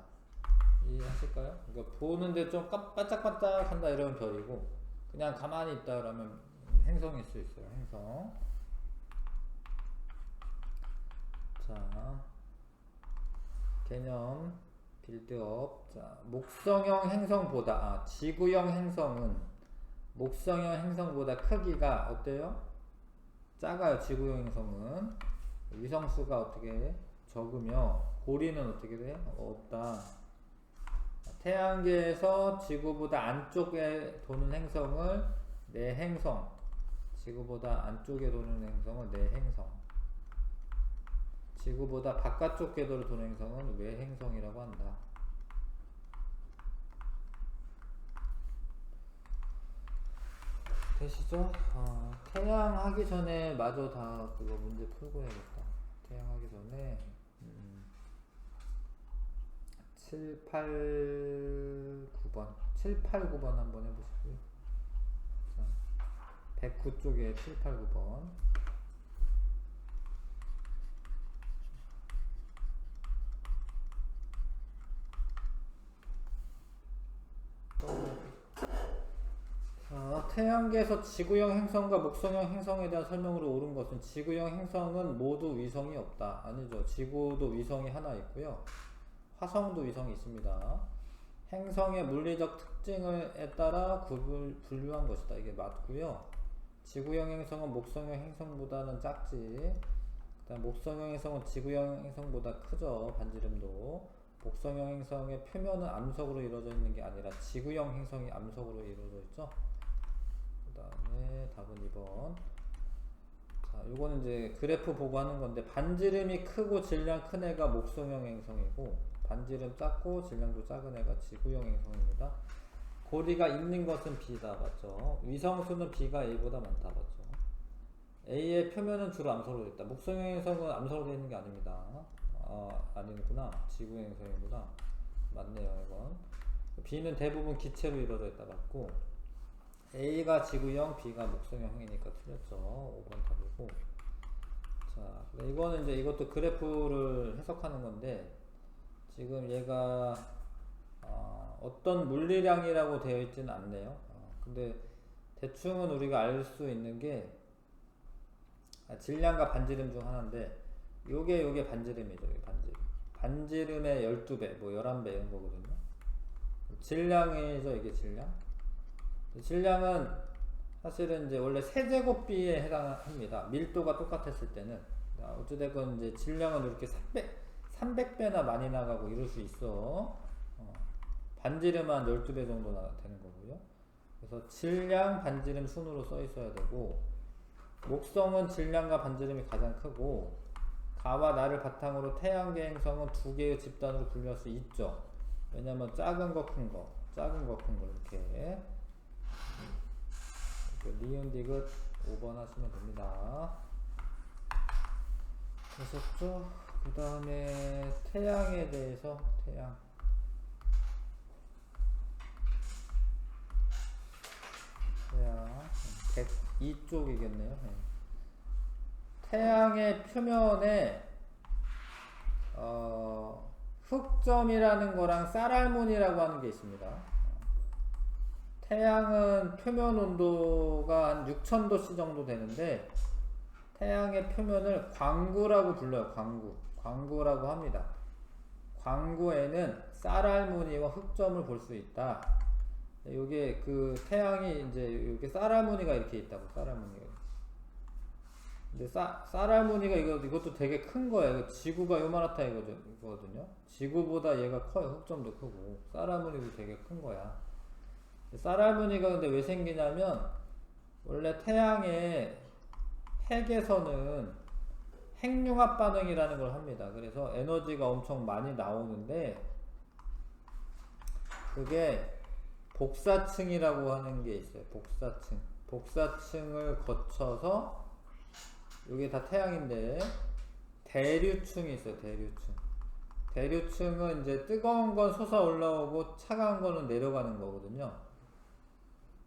이해하실까요? 그러니까 보는데 좀 반짝반짝 한다 이러면 별이고, 그냥 가만히 있다 그러면 행성일 수 있어요. 행성. 자, 개념 빌드업. 자, 목성형 행성보다 지구형 행성은 목성형 행성보다 크기가 어때요? 작아요. 지구형 행성은 위성수가 어떻게 적으며 고리는 어떻게 돼? 없다. 태양계에서 지구보다 안쪽에 도는 행성을 내행성, 지구보다 안쪽에 도는 행성은 내행성, 지구보다 바깥쪽 궤도를 도는 행성은 외행성이라고 한다. 되시죠? 태양 하기 전에 마저 다 그거 문제 풀고 해야겠다. 태양 하기 전에 7, 8, 9번 7, 8, 9번 한번 해보시고요. 자, 109쪽에 7, 8, 9번. 태양계에서 지구형 행성과 목성형 행성에 대한 설명으로 옳은 것은 지구형 행성은 모두 위성이 없다. 아니죠. 지구도 위성이 하나 있고요. 화성도 위성이 있습니다. 행성의 물리적 특징에 따라 분류한 것이다. 이게 맞고요. 지구형 행성은 목성형 행성보다는 작지. 그다음 목성형 행성은 지구형 행성보다 크죠. 반지름도. 목성형 행성의 표면은 암석으로 이루어져 있는 게 아니라 지구형 행성이 암석으로 이루어져 있죠. 그 다음에 답은 2번. 자, 요거는 이제 그래프 보고 하는 건데, 반지름이 크고 질량 큰 애가 목성형 행성이고, 반지름 작고 질량도 작은 애가 지구형 행성입니다. 고리가 있는 것은 B다. 맞죠? 위성수는 B가 A보다 많다. 맞죠? A의 표면은 주로 암석으로 되어 있다. 목성형 행성은 암석으로 되어 있는 게 아닙니다. 아니구나. 지구형 행성이구나. 맞네요. 이건 B는 대부분 기체로 이루어져 있다. 맞고, A가 지구형, B가 목성형이니까 틀렸죠. 5번 답이고. 자, 이거는 이제 이것도 그래프를 해석하는 건데, 지금 얘가 어떤 물리량이라고 되어 있지는 않네요. 근데 대충은 우리가 알 수 있는 게 질량과 반지름 중 하나인데, 요게 반지름이죠. 반지름의 12배, 뭐 11배 이런 거거든요. 질량이죠. 이게 질량. 질량은 사실은 이제 원래 세제곱비에 해당합니다. 밀도가 똑같았을 때는. 어찌됐건 이제 질량은 이렇게 300배나 많이 나가고 이럴 수 있어. 반지름은 한 12배 정도 되는 거고요. 그래서 질량, 반지름 순으로 써 있어야 되고, 목성은 질량과 반지름이 가장 크고, 가와 나를 바탕으로 태양계 행성은 두 개의 집단으로 분류할 수 있죠. 왜냐면 작은 거, 큰 거, 이렇게. 니온 디귿 5번 하시면 됩니다. 되셨죠? 그 다음에 태양에 대해서 태양 102쪽이겠네요. 태양의 표면에 흑점이라는 거랑 쌀알무늬라고 하는 게 있습니다. 태양은 표면 온도가 한 6000도씨 정도 되는데 태양의 표면을 광구라고 불러요. 광구라고 합니다. 광구에는 쌀알무늬와 흑점을 볼 수 있다. 요게 그 태양이 이제 이렇게 쌀알무늬가 이렇게 있다고. 쌀알무늬가. 근데 쌀알무늬가 이것도 되게 큰 거예요. 이거 지구가 요만하다 이거거든요. 지구보다 얘가 커요. 흑점도 크고. 쌀알무늬도 되게 큰 거야. 쌀알무늬가 근데 왜 생기냐면 원래 태양의 핵에서는 핵융합 반응이라는 걸 합니다. 그래서 에너지가 엄청 많이 나오는데 그게 복사층이라고 하는 게 있어요. 복사층을 거쳐서 이게 다 태양인데 대류층이 있어요. 대류층은 이제 뜨거운 건 솟아 올라오고 차가운 거는 내려가는 거거든요.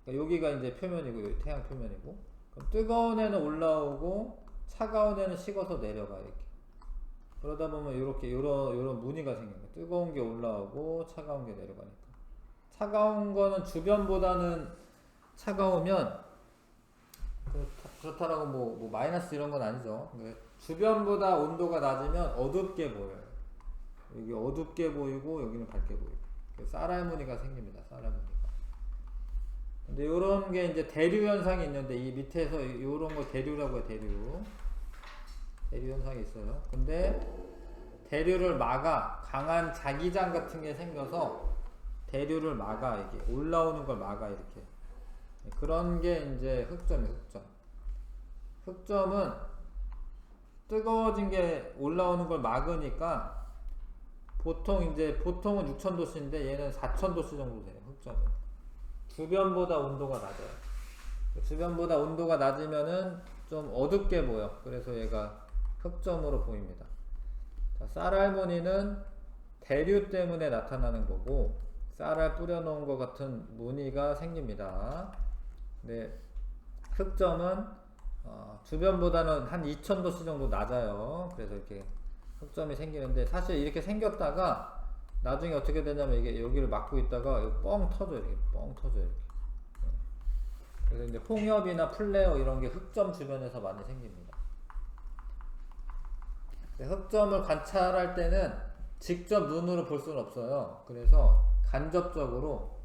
그러니까 여기가 이제 표면이고 여기 태양 표면이고 그럼 뜨거운 애는 올라오고 차가운 애는 식어서 내려가 이렇게. 그러다 보면 이렇게 요런 무늬가 생겨요. 뜨거운 게 올라오고 차가운 게 내려가니까. 차가운 거는 주변보다는 차가우면 그렇다라고 뭐 마이너스 이런 건 아니죠. 주변보다 온도가 낮으면 어둡게 보여요. 여기 어둡게 보이고 여기는 밝게 보이고. 쌀알무늬가 생깁니다. 쌀알무늬가. 근데 요런 게 이제 대류 현상이 있는데 이 밑에서 요런 거 대류라고 해요. 대류 현상이 있어요. 근데 대류를 막아. 강한 자기장 같은 게 생겨서 대류를 막아. 이게 올라오는 걸 막아 이렇게. 그런 게 이제 흑점이에요. 흑점은 뜨거워진 게 올라오는 걸 막으니까 보통은 6000도씨인데 얘는 4000도씨 정도 돼요. 흑점은 주변보다 온도가 낮아요. 주변보다 온도가 낮으면은 좀 어둡게 보여. 그래서 얘가 흑점으로 보입니다. 자, 쌀알무늬는 대류 때문에 나타나는 거고 쌀알 뿌려놓은 것 같은 무늬가 생깁니다. 네, 흑점은 주변보다는 한 2000도씨 정도 낮아요. 그래서 이렇게 흑점이 생기는데 사실 이렇게 생겼다가 나중에 어떻게 되냐면 이게 여기를 막고 있다가 뻥 터져 이렇게. 그래서 이제 홍엽이나 플레어 이런 게 흑점 주변에서 많이 생깁니다. 흑점을 관찰할 때는 직접 눈으로 볼 수는 없어요. 그래서 간접적으로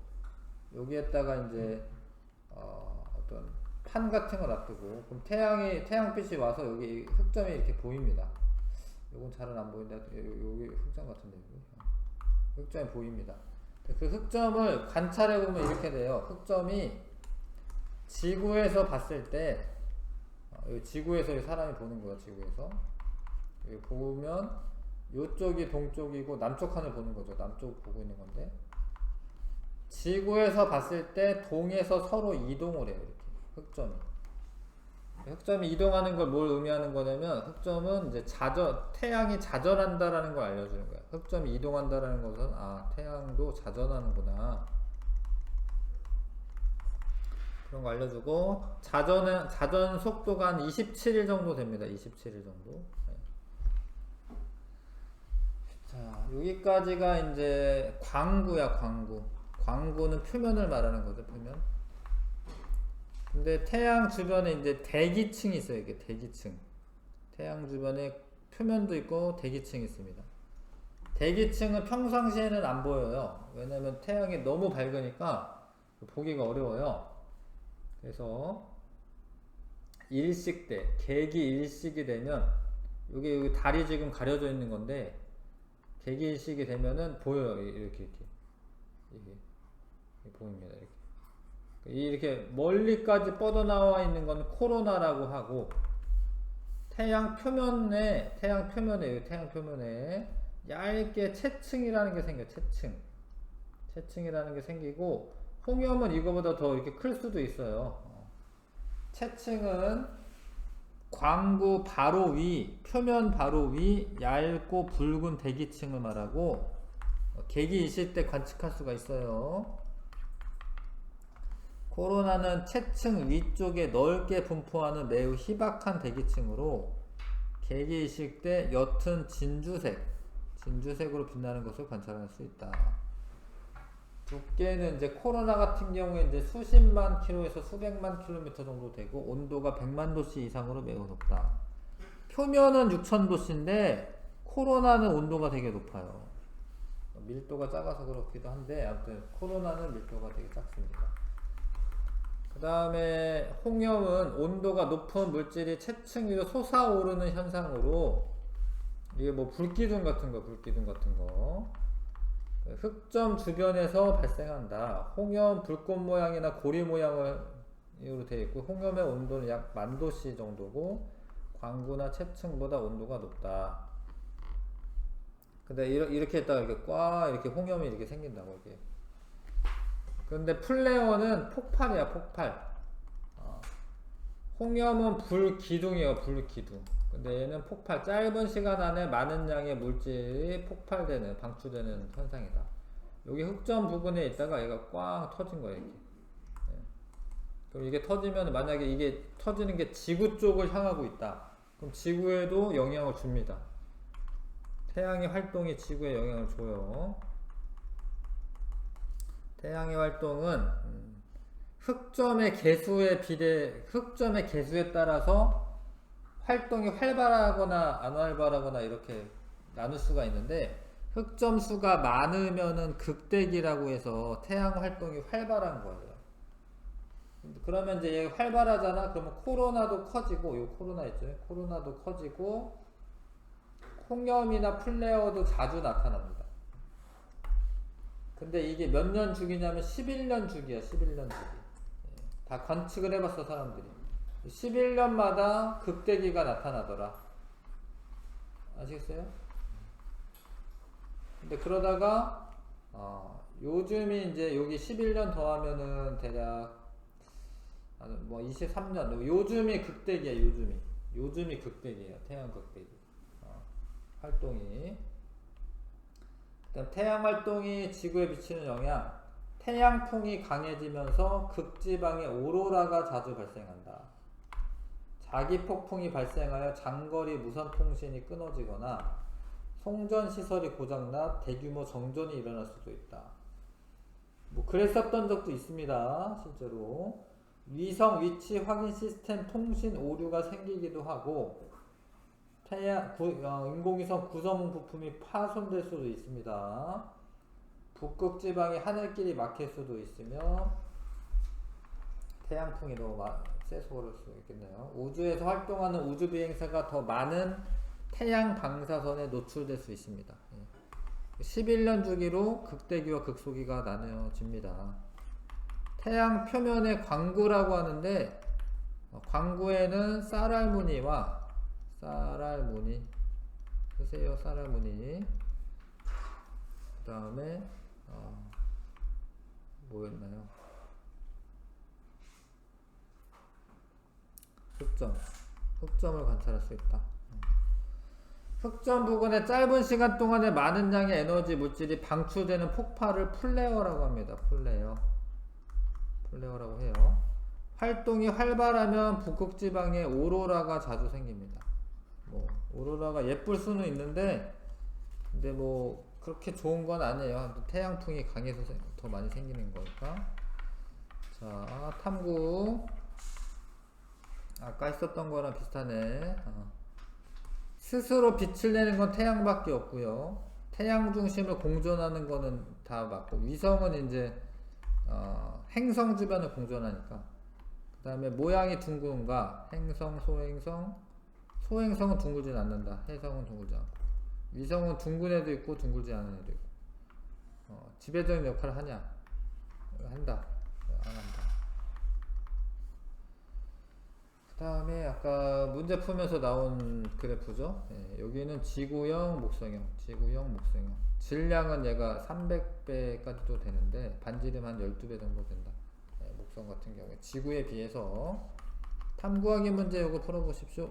여기에다가 이제 어떤 판 같은 거 놔두고 그럼 태양빛이 와서 여기 흑점이 이렇게 보입니다. 요건 잘은 안 보인다. 여기 흑점 같은데 흑점이 보입니다. 그 흑점을 관찰해 보면 이렇게 돼요. 흑점이 지구에서 봤을 때 지구에서 사람이 보는 거야. 지구에서 여기 보면 요쪽이 동쪽이고 남쪽 하늘 보는 거죠. 남쪽 보고 있는 건데 지구에서 봤을 때 동에서 서로 이동을 해요. 이렇게 흑점이 이동하는 걸 뭘 의미하는 거냐면 흑점은 이제 태양이 자전한다라는 걸 알려주는 거야. 흑점이 이동한다라는 것은 태양도 자전하는구나 그런 거 알려주고 자전 속도가 한 27일 정도 됩니다. 27일 정도. 네. 자, 여기까지가 이제 광구야. 광구는 표면을 말하는 거죠. 표면. 근데 태양 주변에 이제 대기층이 있어요. 이게 대기층. 태양 주변에 표면도 있고 대기층이 있습니다. 대기층은 평상시에는 안 보여요. 왜냐면 태양이 너무 밝으니까 보기가 어려워요. 그래서 일식 때, 개기 일식이 되면 여기 달이 지금 가려져 있는 건데 개기 일식이 되면은 보여요. 이렇게 보입니다. 이렇게 멀리까지 뻗어나와 있는 건 코로나라고 하고 태양 표면에 얇게 채층이라는 게 생겨요. 채층이라는 게 생기고 홍염은 이거보다 더 이렇게 클 수도 있어요. 채층은 광구 바로 위, 표면 바로 위 얇고 붉은 대기층을 말하고 객이 있을 때 관측할 수가 있어요. 코로나는 채층 위쪽에 넓게 분포하는 매우 희박한 대기층으로 객이 있을 때 옅은 진주색으로 빛나는 것을 관찰할 수 있다. 두께는 이제 코로나 같은 경우에 이제 수십만 킬로에서 수백만 킬로미터 정도 되고 온도가 100만 도씨 이상으로 매우 높다. 표면은 6000도씨인데 코로나는 온도가 되게 높아요. 밀도가 작아서 그렇기도 한데 아무튼 코로나는 밀도가 되게 작습니다. 그 다음에 홍염은 온도가 높은 물질이 채층 위로 솟아오르는 현상으로 이게 뭐 불기둥 같은 거 흑점 주변에서 발생한다. 홍염 불꽃 모양이나 고리 모양으로 되어 있고 홍염의 온도는 약 10,000도씨 정도고 광구나 채층보다 온도가 높다. 근데 이렇게 했다가 이렇게 홍염이 이렇게 생긴다고 이게. 근데 플레어는 폭발이야, 폭발. 홍염은 불기둥이에요, 불기둥. 근데 얘는 폭발. 짧은 시간 안에 많은 양의 물질이 방출되는 현상이다. 여기 흑점 부분에 있다가 얘가 꽝 터진 거예요, 이렇게. 네. 그럼 이게 터지면, 만약에 이게 터지는 게 지구 쪽을 향하고 있다. 그럼 지구에도 영향을 줍니다. 태양의 활동이 지구에 영향을 줘요. 태양의 활동은 흑점의 개수에 따라서 활동이 활발하거나 안 활발하거나 이렇게 나눌 수가 있는데 흑점 수가 많으면은 극대기라고 해서 태양 활동이 활발한 거예요. 그러면 이제 얘가 활발하잖아. 그러면 코로나도 커지고, 요 코로나 있죠. 코로나도 커지고 홍염이나 플레어도 자주 나타납니다. 근데 이게 몇 년 주기냐면 11년 주기야, 11년 주기. 다 관측을 해봤어, 사람들이. 11년마다 극대기가 나타나더라. 아시겠어요? 근데 그러다가, 요즘이 이제 여기 11년 더하면은 대략, 뭐 23년, 요즘이 극대기야, 요즘이 극대기예요, 태양 극대기. 활동이. 그다음 태양 활동이 지구에 미치는 영향. 태양풍이 강해지면서 극지방에 오로라가 자주 발생한다. 자기 폭풍이 발생하여 장거리 무선 통신이 끊어지거나 송전 시설이 고장나 대규모 정전이 일어날 수도 있다. 뭐 그랬었던 적도 있습니다. 실제로 위성 위치 확인 시스템 통신 오류가 생기기도 하고 인공위성 구성 부품이 파손될 수도 있습니다. 북극 지방이 하늘길이 막힐 수도 있으며 태양풍이 너무 세서 그럴 수 있겠네요. 우주에서 활동하는 우주 비행사가 더 많은 태양 방사선에 노출될 수 있습니다. 11년 주기로 극대기와 극소기가 나뉘어집니다. 태양 표면의 광구라고 하는데 광구에는 쌀알무늬와 쓰세요. 쌀알무늬. 그 다음에 뭐였나요? 흑점을 관찰할 수 있다. 흑점 부근에 짧은 시간 동안에 많은 양의 에너지 물질이 방출되는 폭발을 플레어라고 합니다. 플레어라고 해요. 활동이 활발하면 북극 지방에 오로라가 자주 생깁니다. 뭐 오로라가 예쁠 수는 있는데 근데 뭐 그렇게 좋은 건 아니에요. 태양풍이 강해서 더 많이 생기는 거니까. 자, 탐구. 아까 했었던 거랑 비슷하네. 스스로 빛을 내는 건 태양밖에 없고요. 태양 중심을 공존하는 거는 다 맞고, 위성은 이제 행성 주변을 공존하니까. 그 다음에 모양이 둥근가, 행성, 소행성은 둥글진 않는다. 해성은 둥글지 않고. 위성은 둥근 애도 있고 둥글지 않은 애도 있고. 지배적인 역할을 하냐? 한다. 안 한다. 그 다음에 아까 문제 풀면서 나온 그래프죠. 여기는 지구형, 목성형. 질량은 얘가 300배까지도 되는데 반지름 한 12배 정도 된다. 목성 같은 경우에 지구에 비해서 탐구하기 문제 요거 풀어보십시오.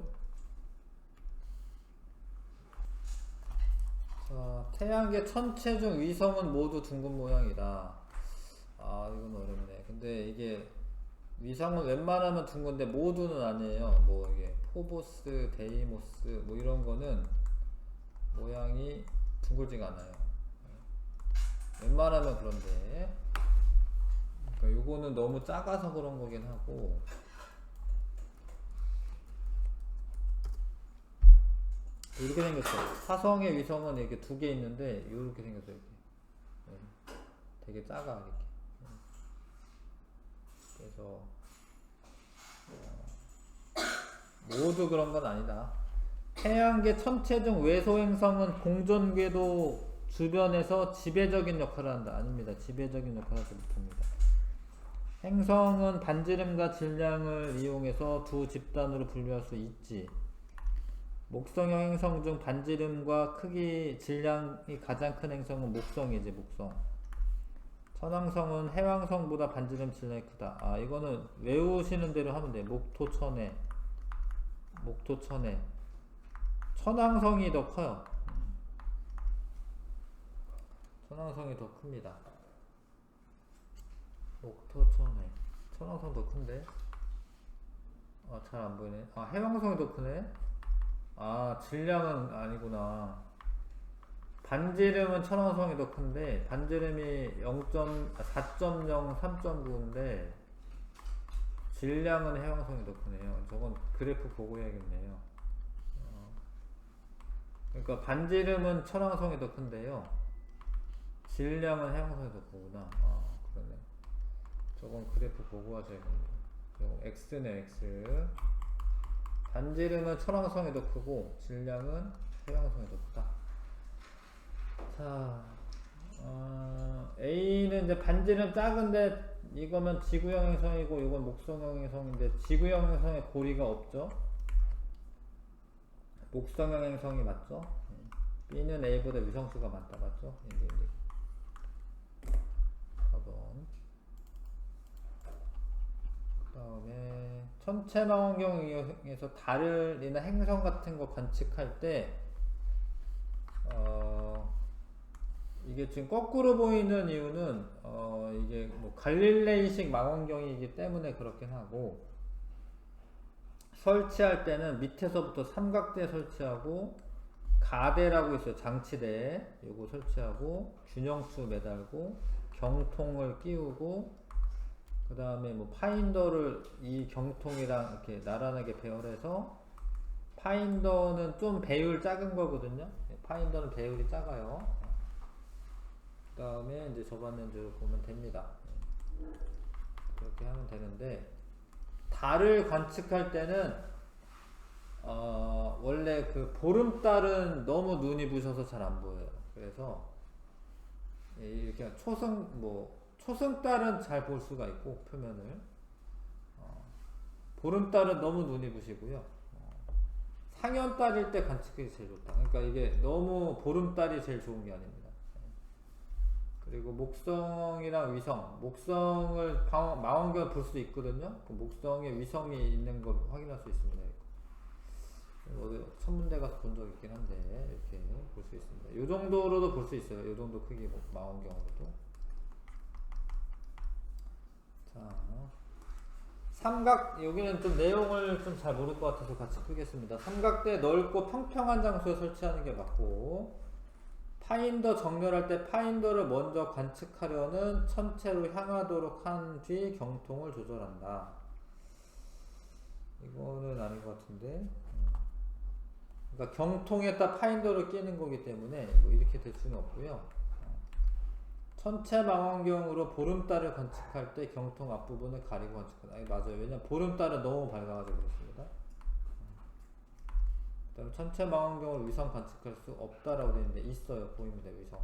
자, 태양계 천체 중 위성은 모두 둥근 모양이다. 아, 이건 어렵네. 근데 이게 위성은 웬만하면 둥근데 모두는 아니에요. 뭐 이게 포보스, 데이모스 뭐 이런 거는 모양이 둥글지가 않아요. 웬만하면 그런데 그러니까 요거는 너무 작아서 그런 거긴 하고, 이렇게 생겼어요. 화성의 위성은 이렇게 두 개 있는데 이렇게 생겼어요. 이렇게. 되게 작아 이렇게. 그래서 모두 그런 건 아니다. 태양계 천체 중 외소 행성은 공전 궤도 주변에서 지배적인 역할을 한다. 아닙니다. 지배적인 역할을 하지 못합니다. 행성은 반지름과 질량을 이용해서 두 집단으로 분류할 수 있지. 목성형 행성 중 반지름과 크기, 질량이 가장 큰 행성은 목성이지, 목성. 천왕성은 해왕성보다 반지름 질량이 크다. 아, 이거는 외우시는 대로 하면 돼. 목토천해. 목토천해. 천왕성이 더 커요. 천왕성이 더 큽니다. 목토천해. 천왕성 더 큰데? 아, 잘 안 보이네. 아, 해왕성이 더 크네? 아, 질량은 아니구나. 반지름은 천왕성이 더 큰데 반지름이 4.0, 3.9인데 질량은 해왕성이 더 크네요. 저건 그래프 보고 해야겠네요. 그러니까 반지름은 천왕성이 더 큰데요, 질량은 해왕성이 더 크구나. 아, 그러네. 저건 그래프 보고 하셔야겠네요. X네, X. 반지름은 천왕성이 더 크고 질량은 해왕성이 더 크다. 자, A는 이제 반지름 작은데 이거면 지구형 행성이고 이건 목성형 행성인데 지구형 행성에 고리가 없죠. 목성형 행성이 맞죠. B는 A보다 위성수가 많다. 맞죠. 4번. 그 다음에 천체망원경 이용해서 달이나 행성 같은 거 관측할 때 이게 지금 거꾸로 보이는 이유는 이게 뭐 갈릴레이식 망원경이기 때문에 그렇긴 하고, 설치할 때는 밑에서부터 삼각대 설치하고 가대라고 있어요. 장치대 요거 설치하고 균형추 매달고 경통을 끼우고 그 다음에 뭐 파인더를 이 경통이랑 이렇게 나란하게 배열해서, 파인더는 좀 배율 작은 거거든요. 파인더는 배율이 작아요. 그 다음에 이제 저반연주를 보면 됩니다. 그렇게 하면 되는데, 달을 관측할 때는 원래 그 보름달은 너무 눈이 부셔서 잘 안 보여요. 그래서 이렇게 초승달은 잘 볼 수가 있고 표면을, 보름달은 너무 눈이 부시고요. 상현달일 때 관측이 제일 좋다. 그러니까 이게 너무 보름달이 제일 좋은 게 아닙니다. 그리고 목성이랑 위성, 목성을 망원경을 볼 수 있거든요. 그 목성에 위성이 있는 걸 확인할 수 있습니다. 어디 천문대 가서 본 적 있긴 한데 이렇게 볼 수 있습니다. 이 정도로도 볼 수 있어요. 이 정도 크기 망원경으로도. 자, 삼각, 여기는 좀 내용을 좀 잘 모를 것 같아서 같이 풀겠습니다. 삼각대 넓고 평평한 장소에 설치하는 게 맞고, 파인더 정렬할 때 파인더를 먼저 관측하려는 천체로 향하도록 한 뒤 경통을 조절한다. 이거는 아닌 것 같은데. 그러니까 경통에다 파인더를 끼는 거기 때문에 뭐 이렇게 될 수는 없고요. 천체 망원경으로 보름달을 관측할 때 경통 앞부분을 가리고 관측한다. 아니, 맞아요. 왜냐면 보름달은 너무 밝아가지고 그렇습니다. 그 다음에 천체 망원경으로 위성 관측할 수 없다라고 되어 있는데 있어요. 보입니다. 위성.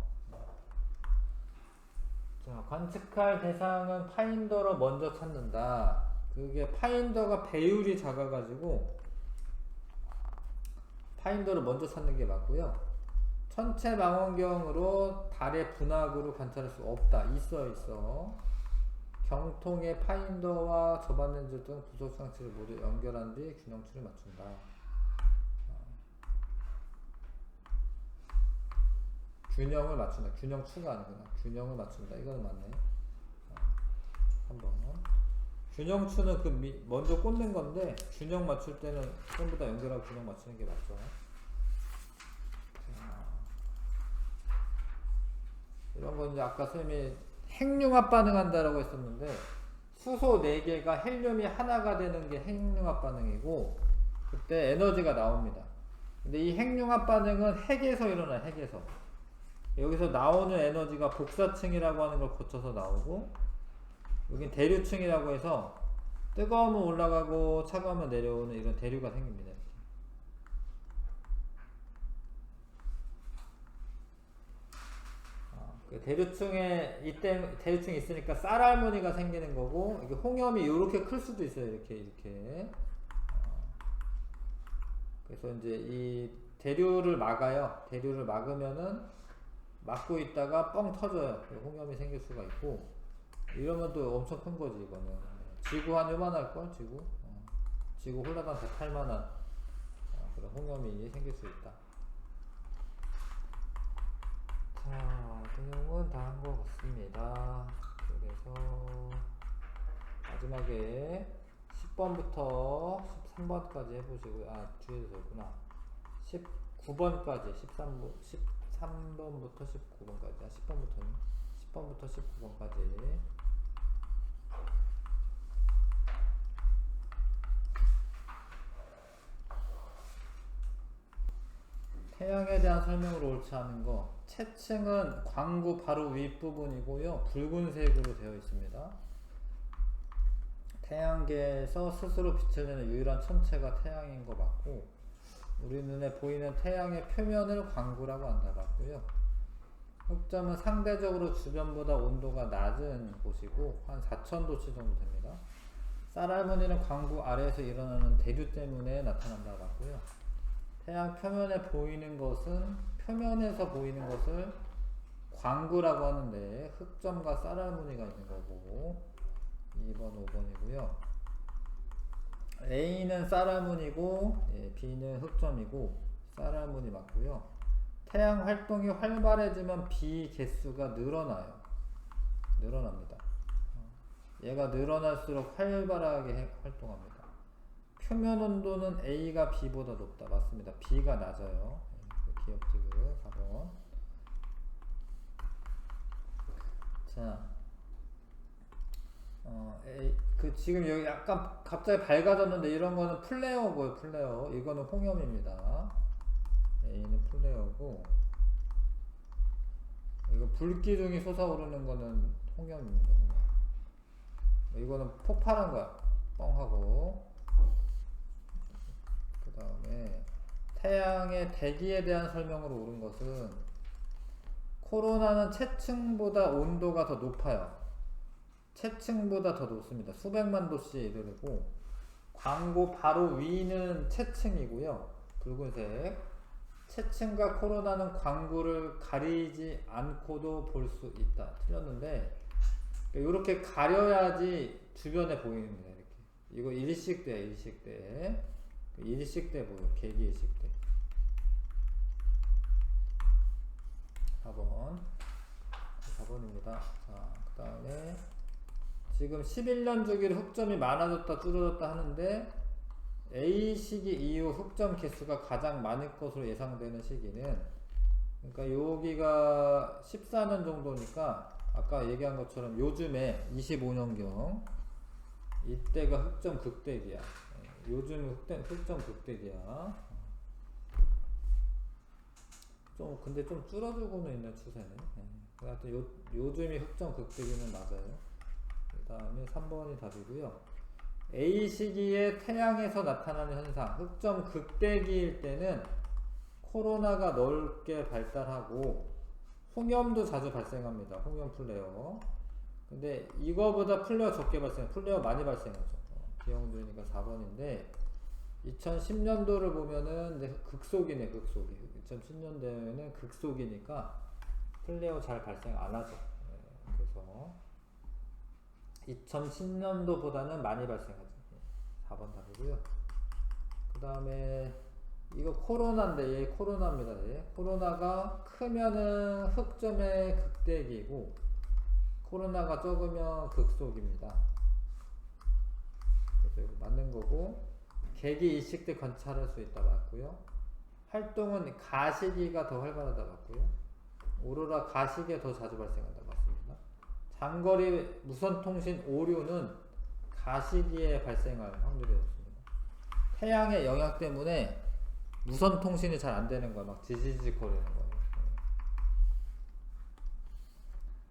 자, 관측할 대상은 파인더로 먼저 찾는다. 그게 파인더가 배율이 작아가지고 파인더를 먼저 찾는 게 맞고요. 천체 망원경으로 달의 분화구를 관찰할 수 없다. 있어. 경통의 파인더와 접안 렌즈 등 부속 장치를 모두 연결한 뒤 균형추를 맞춘다. 균형을 맞춘다. 균형추가 아니구나. 균형을 맞춘다. 이거는 맞네. 한번. 균형추는 그 먼저 꽂는 건데 균형 맞출 때는 전부 다 연결하고 균형 맞추는 게 맞죠. 이런 건 이제 아까 쌤이 핵융합 반응한다라고 했었는데 수소 4개가 헬륨이 하나가 되는 게 핵융합 반응이고 그때 에너지가 나옵니다. 근데 이 핵융합 반응은 핵에서 일어나요. 핵에서. 여기서 나오는 에너지가 복사층이라고 하는 걸 거쳐서 나오고 여긴 대류층이라고 해서 뜨거우면 올라가고 차가우면 내려오는 이런 대류가 생깁니다. 대류층에 이때 대류층이 있으니까 쌀알무늬가 생기는 거고 이게 홍염이 이렇게 클 수도 있어요. 이렇게 그래서 이제 이 대류를 막아요. 대류를 막으면은 막고 있다가 뻥 터져요. 홍염이 생길 수가 있고 이러면 또 엄청 큰 거지. 이거는 지구 한 요만할 걸. 지구 홀라당 다 탈만한 그런 홍염이 생길 수 있다. 자, 내용은 다 한 것 같습니다. 그래서 마지막에 10번부터 13번까지 해보시고요. 아, 뒤에도 있구나. 19번까지 13번부터 19번까지 10번부터 19번까지 태양에 대한 설명으로 옳지 않은 거. 채층은 광구 바로 윗부분이고요. 붉은색으로 되어 있습니다. 태양계에서 스스로 빛을 내는 유일한 천체가 태양인 거 맞고 우리 눈에 보이는 태양의 표면을 광구라고 한다 맞고요. 흑점은 상대적으로 주변보다 온도가 낮은 곳이고 한 4000도씨 정도 됩니다. 쌀알무늬는 광구 아래에서 일어나는 대류 때문에 나타난다 맞고요. 태양 표면에 보이는 것은 표면에서 보이는 것을 광구라고 하는데 흑점과 쌀알무늬가 있는 거고 2번, 5번이고요. A는 쌀알무늬고 B는 흑점이고 쌀알무늬 맞고요. 태양 활동이 활발해지면 B 개수가 늘어납니다. 얘가 늘어날수록 활발하게 활동합니다. 표면 온도는 A가 B보다 높다. 맞습니다. B가 낮아요. 기억지고요. 4번. 자, 지금 여기 약간 갑자기 밝아졌는데 이런 거는 플레어고요. 플레어. 이거는 홍염입니다. A는 플레어고 이거 불기둥이 솟아오르는 거는 홍염입니다. 이거는 폭발한 거야. 뻥하고. 그 다음에 태양의 대기에 대한 설명으로 옳은 것은 코로나는 채층보다 온도가 더 높아요. 채층보다 더 높습니다. 수백만 도씨에 이르르고 광고 바로 위는 채층이고요. 붉은색. 채층과 코로나는 광구를 가리지 않고도 볼 수 있다. 틀렸는데 이렇게 가려야지 주변에 보입니다. 이렇게. 이거 일식대 보여. 계기일식대. 4번입니다. 자, 그 다음에 지금 11년 주기로 흑점이 많아졌다 줄어졌다 하는데 A시기 이후 흑점 개수가 가장 많을 것으로 예상되는 시기는 그러니까 여기가 14년 정도니까 아까 얘기한 것처럼 요즘에 25년경 이때가 흑점 극대기야. 요즘 흑점 극대기야. 근데 좀 줄어들고는 있는 추세네. 하여튼 요즘이 흑점 극대기는 맞아요. 그 다음에 3번이 답이고요. A 시기에 태양에서 나타나는 현상, 흑점 극대기일 때는 코로나가 넓게 발달하고 홍염도 자주 발생합니다. 홍염 플레어. 근데 이거보다 플레어 적게 플레어 많이 발생하죠. 기형주니까 4번인데 2010년도를 보면은 극속이네. 2010년도에는 극속이니까 플레어 잘 발생 안 하죠. 그래서 2010년도보다는 많이 발생하죠. 4번 답이고요. 그 다음에 이거 코로나인데 얘 코로나입니다. 얘 코로나가 크면은 흑점의 극대기고 코로나가 적으면 극속입니다. 그래서 이거 맞는 거고 개기 이식 때 관찰할 수 있다 맞고요. 활동은 가시기가 더 활발하다 맞고요. 오로라 가시기에 더 자주 발생한다 맞습니다. 장거리 무선통신 오류는 가시기에 발생할 확률이 높습니다. 태양의 영향 때문에 무선통신이 잘 안되는 거야. 막 지지직 거리는 거예요.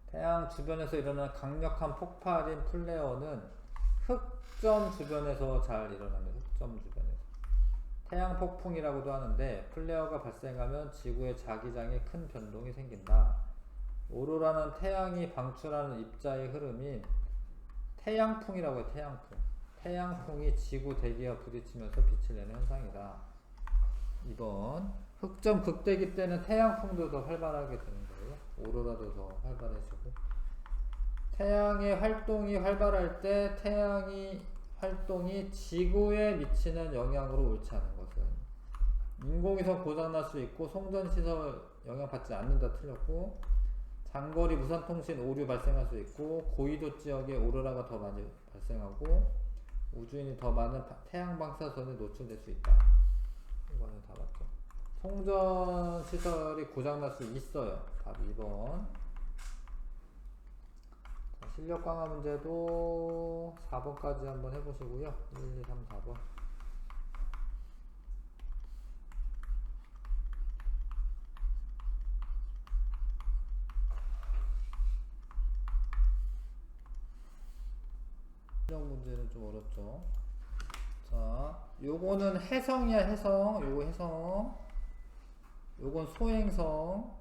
태양 주변에서 일어나는 강력한 폭발인 플레어는 흑점 주변에서 잘 일어납니다. 흑점 주변에서. 태양 폭풍이라고도 하는데 플레어가 발생하면 지구의 자기장에 큰 변동이 생긴다. 오로라는 태양이 방출하는 입자의 흐름인 태양풍이라고 해요. 태양풍. 태양풍이 지구 대기와 부딪히면서 빛을 내는 현상이다. 2번 흑점 극대기 때는 태양풍도 더 활발하게 되는 거예요. 오로라도 더 활발해지고 태양의 활동이 활발할 때 태양이 활동이 지구에 미치는 영향으로 옳지 않은 것은 인공위성 고장날 수 있고 송전시설 영향받지 않는다 틀렸고 장거리 무선통신 오류 발생할 수 있고 고緯도 지역에 오로라가 더 많이 발생하고 우주인이 더 많은 태양 방사선에 노출될 수 있다. 이거는 다 맞죠. 송전시설이 고장날 수 있어요. 답 2번. 실력 강화 문제도 4번까지 한번 해보시고요. 1, 2, 3, 4번. 실력 문제는 좀 어렵죠. 자, 요거는 해성이야, 해성. 요거 해성. 요건 소행성.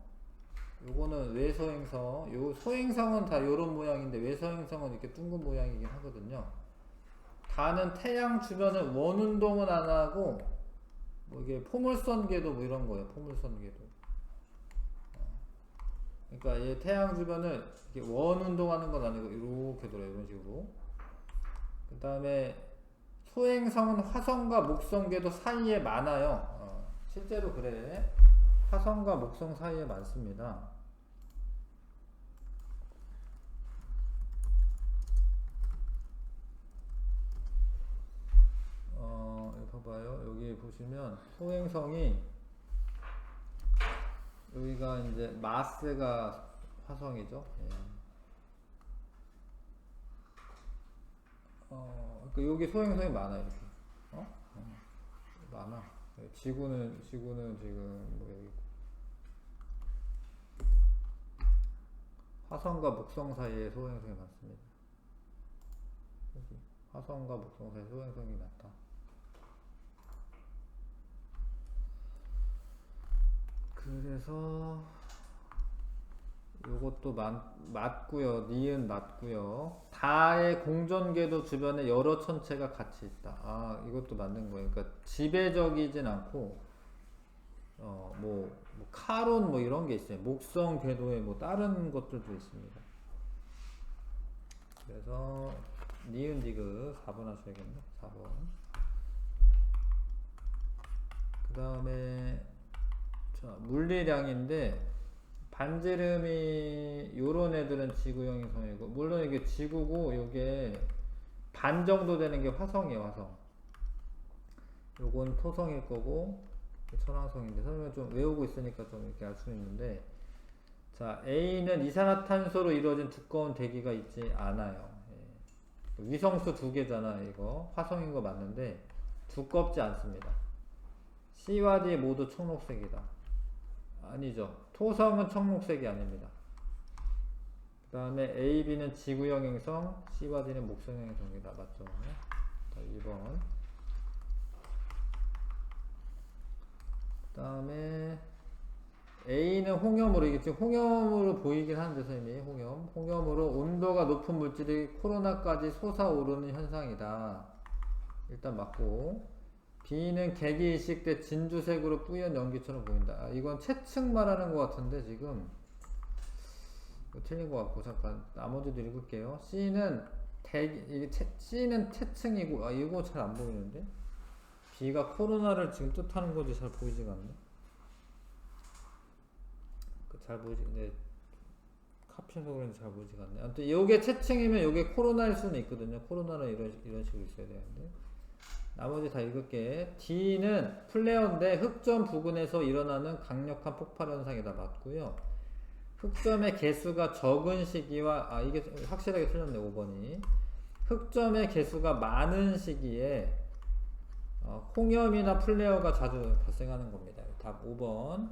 요거는 외소행성. 요 소행성은 다 요런 모양인데 외소행성은 이렇게 둥근 모양이긴 하거든요. 다는 태양 주변을 원운동은 안 하고 뭐 이게 포물선 궤도 뭐 이런 거예요. 포물선 궤도. 그러니까 얘 태양 주변을 이렇게 원운동하는 건 아니고 이렇게 돌아요. 이런 식으로. 그 다음에 소행성은 화성과 목성 궤도 사이에 많아요. 실제로 그래. 화성과 목성 사이에 많습니다. 이거 봐봐요. 여기 보시면 소행성이 여기가 이제 마스가 화성이죠. 예. 그러니까 여기 소행성이 많아요. 이렇게. 많아. 지구는 지금 뭐 여기 화성과 목성 사이에 소행성이 많습니다. 여기 화성과 목성 사이에 소행성이 많다. 그래서 요것도 맞고요. 니은 맞고요. 다의 공전궤도 주변에 여러 천체가 같이 있다. 이것도 맞는 거예요. 그러니까 지배적이진 않고 뭐 카론 뭐 이런 게 있어요. 목성 궤도에 뭐 다른 것들도 있습니다. 그래서 니은 디귿 4번 하셔야겠네. 4번. 그 다음에 물리량인데 반지름이 요런 애들은 지구형 성이고 물론 이게 지구고 요게 반 정도 되는 게 화성이에요. 화성. 요건 토성일 거고 천왕성인데 설명 좀 외우고 있으니까 좀 이렇게 알 수 있는데 자 A는 이산화탄소로 이루어진 두꺼운 대기가 있지 않아요. 예. 위성수 두 개잖아. 이거 화성인 거 맞는데 두껍지 않습니다. C와 D 모두 청록색이다. 아니죠. 토성은 청록색이 아닙니다. 그 다음에 A, B는 지구형 행성, C와 D는 목성형 행성이다. 맞죠? 자, 2번. 그 다음에 A는 홍염으로, 이게 지금 홍염으로 보이긴 하는데, 선생님이 홍염으로 온도가 높은 물질이 코로나까지 솟아오르는 현상이다. 일단 맞고. B는 개기 이식 때 진주색으로 뿌연 연기처럼 보인다. 이건 채측 말하는 것 같은데 지금 틀린 것 같고 잠깐 나머지도 읽을게요. C는 이게 C는 태층이고, 이거 잘 안 보이는데? B가 코로나를 지금 뜻하는 건지 잘 보이지가 않네. 잘 보이지, 네. 카피해서 그런지 잘 보이지가 않네. 아무튼 요게 채층이면 요게 코로나일 수는 있거든요. 코로나는 이런 식으로 있어야 되는데. 나머지 다 읽을게. D는 플레어인데 흑점 부근에서 일어나는 강력한 폭발 현상이다. 맞고요. 흑점의 개수가 적은 시기와, 이게 확실하게 틀렸네. 5번이. 흑점의 개수가 많은 시기에 홍염이나 플레어가 자주 발생하는 겁니다. 답 5번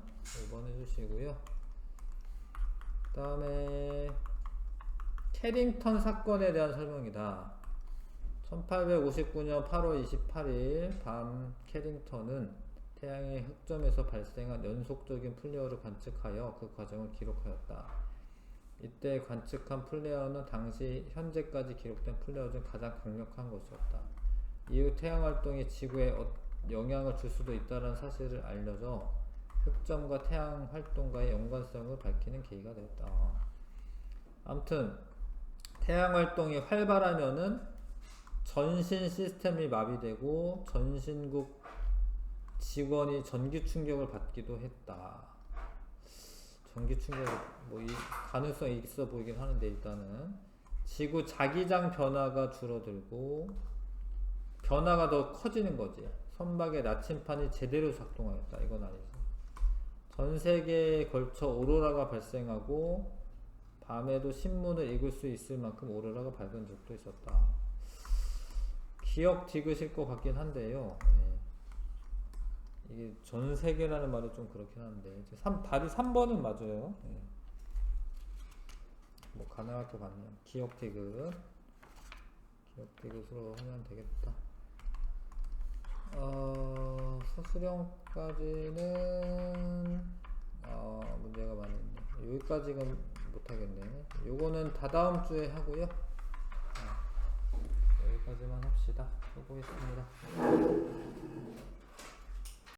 해주시고요. 그 다음에 캐링턴 사건에 대한 설명이다. 1859년 8월 28일 밤 캐링턴은 태양의 흑점에서 발생한 연속적인 플레어를 관측하여 그 과정을 기록하였다. 이때 관측한 플레어는 당시 현재까지 기록된 플레어 중 가장 강력한 것이었다. 이후 태양활동이 지구에 영향을 줄 수도 있다는 사실을 알려져 흑점과 태양활동과의 연관성을 밝히는 계기가 되었다. 아무튼 태양활동이 활발하면은 전신 시스템이 마비되고 전신국 직원이 전기 충격을 받기도 했다. 전기 충격이 이 가능성이 있어 보이긴 하는데, 일단은 지구 자기장 변화가 줄어들고 변화가 더 커지는 거지. 선박의 나침판이 제대로 작동하였다. 이건 아니지. 전 세계에 걸쳐 오로라가 발생하고 밤에도 신문을 읽을 수 있을 만큼 오로라가 밝은 적도 있었다. 기억 디귿일 것 같긴 한데요. 이게 전 세계라는 말이 좀 그렇긴 한데, 답이 3번은 맞아요. 뭐 가능할 것 같네요. 기억 디귿으로 하면 되겠다. 수수령까지는 문제가 많이 있네. 여기까지는 못하겠네. 요거는 다다음 주에 하고요. 여기까지만 합시다. 수고했습니다.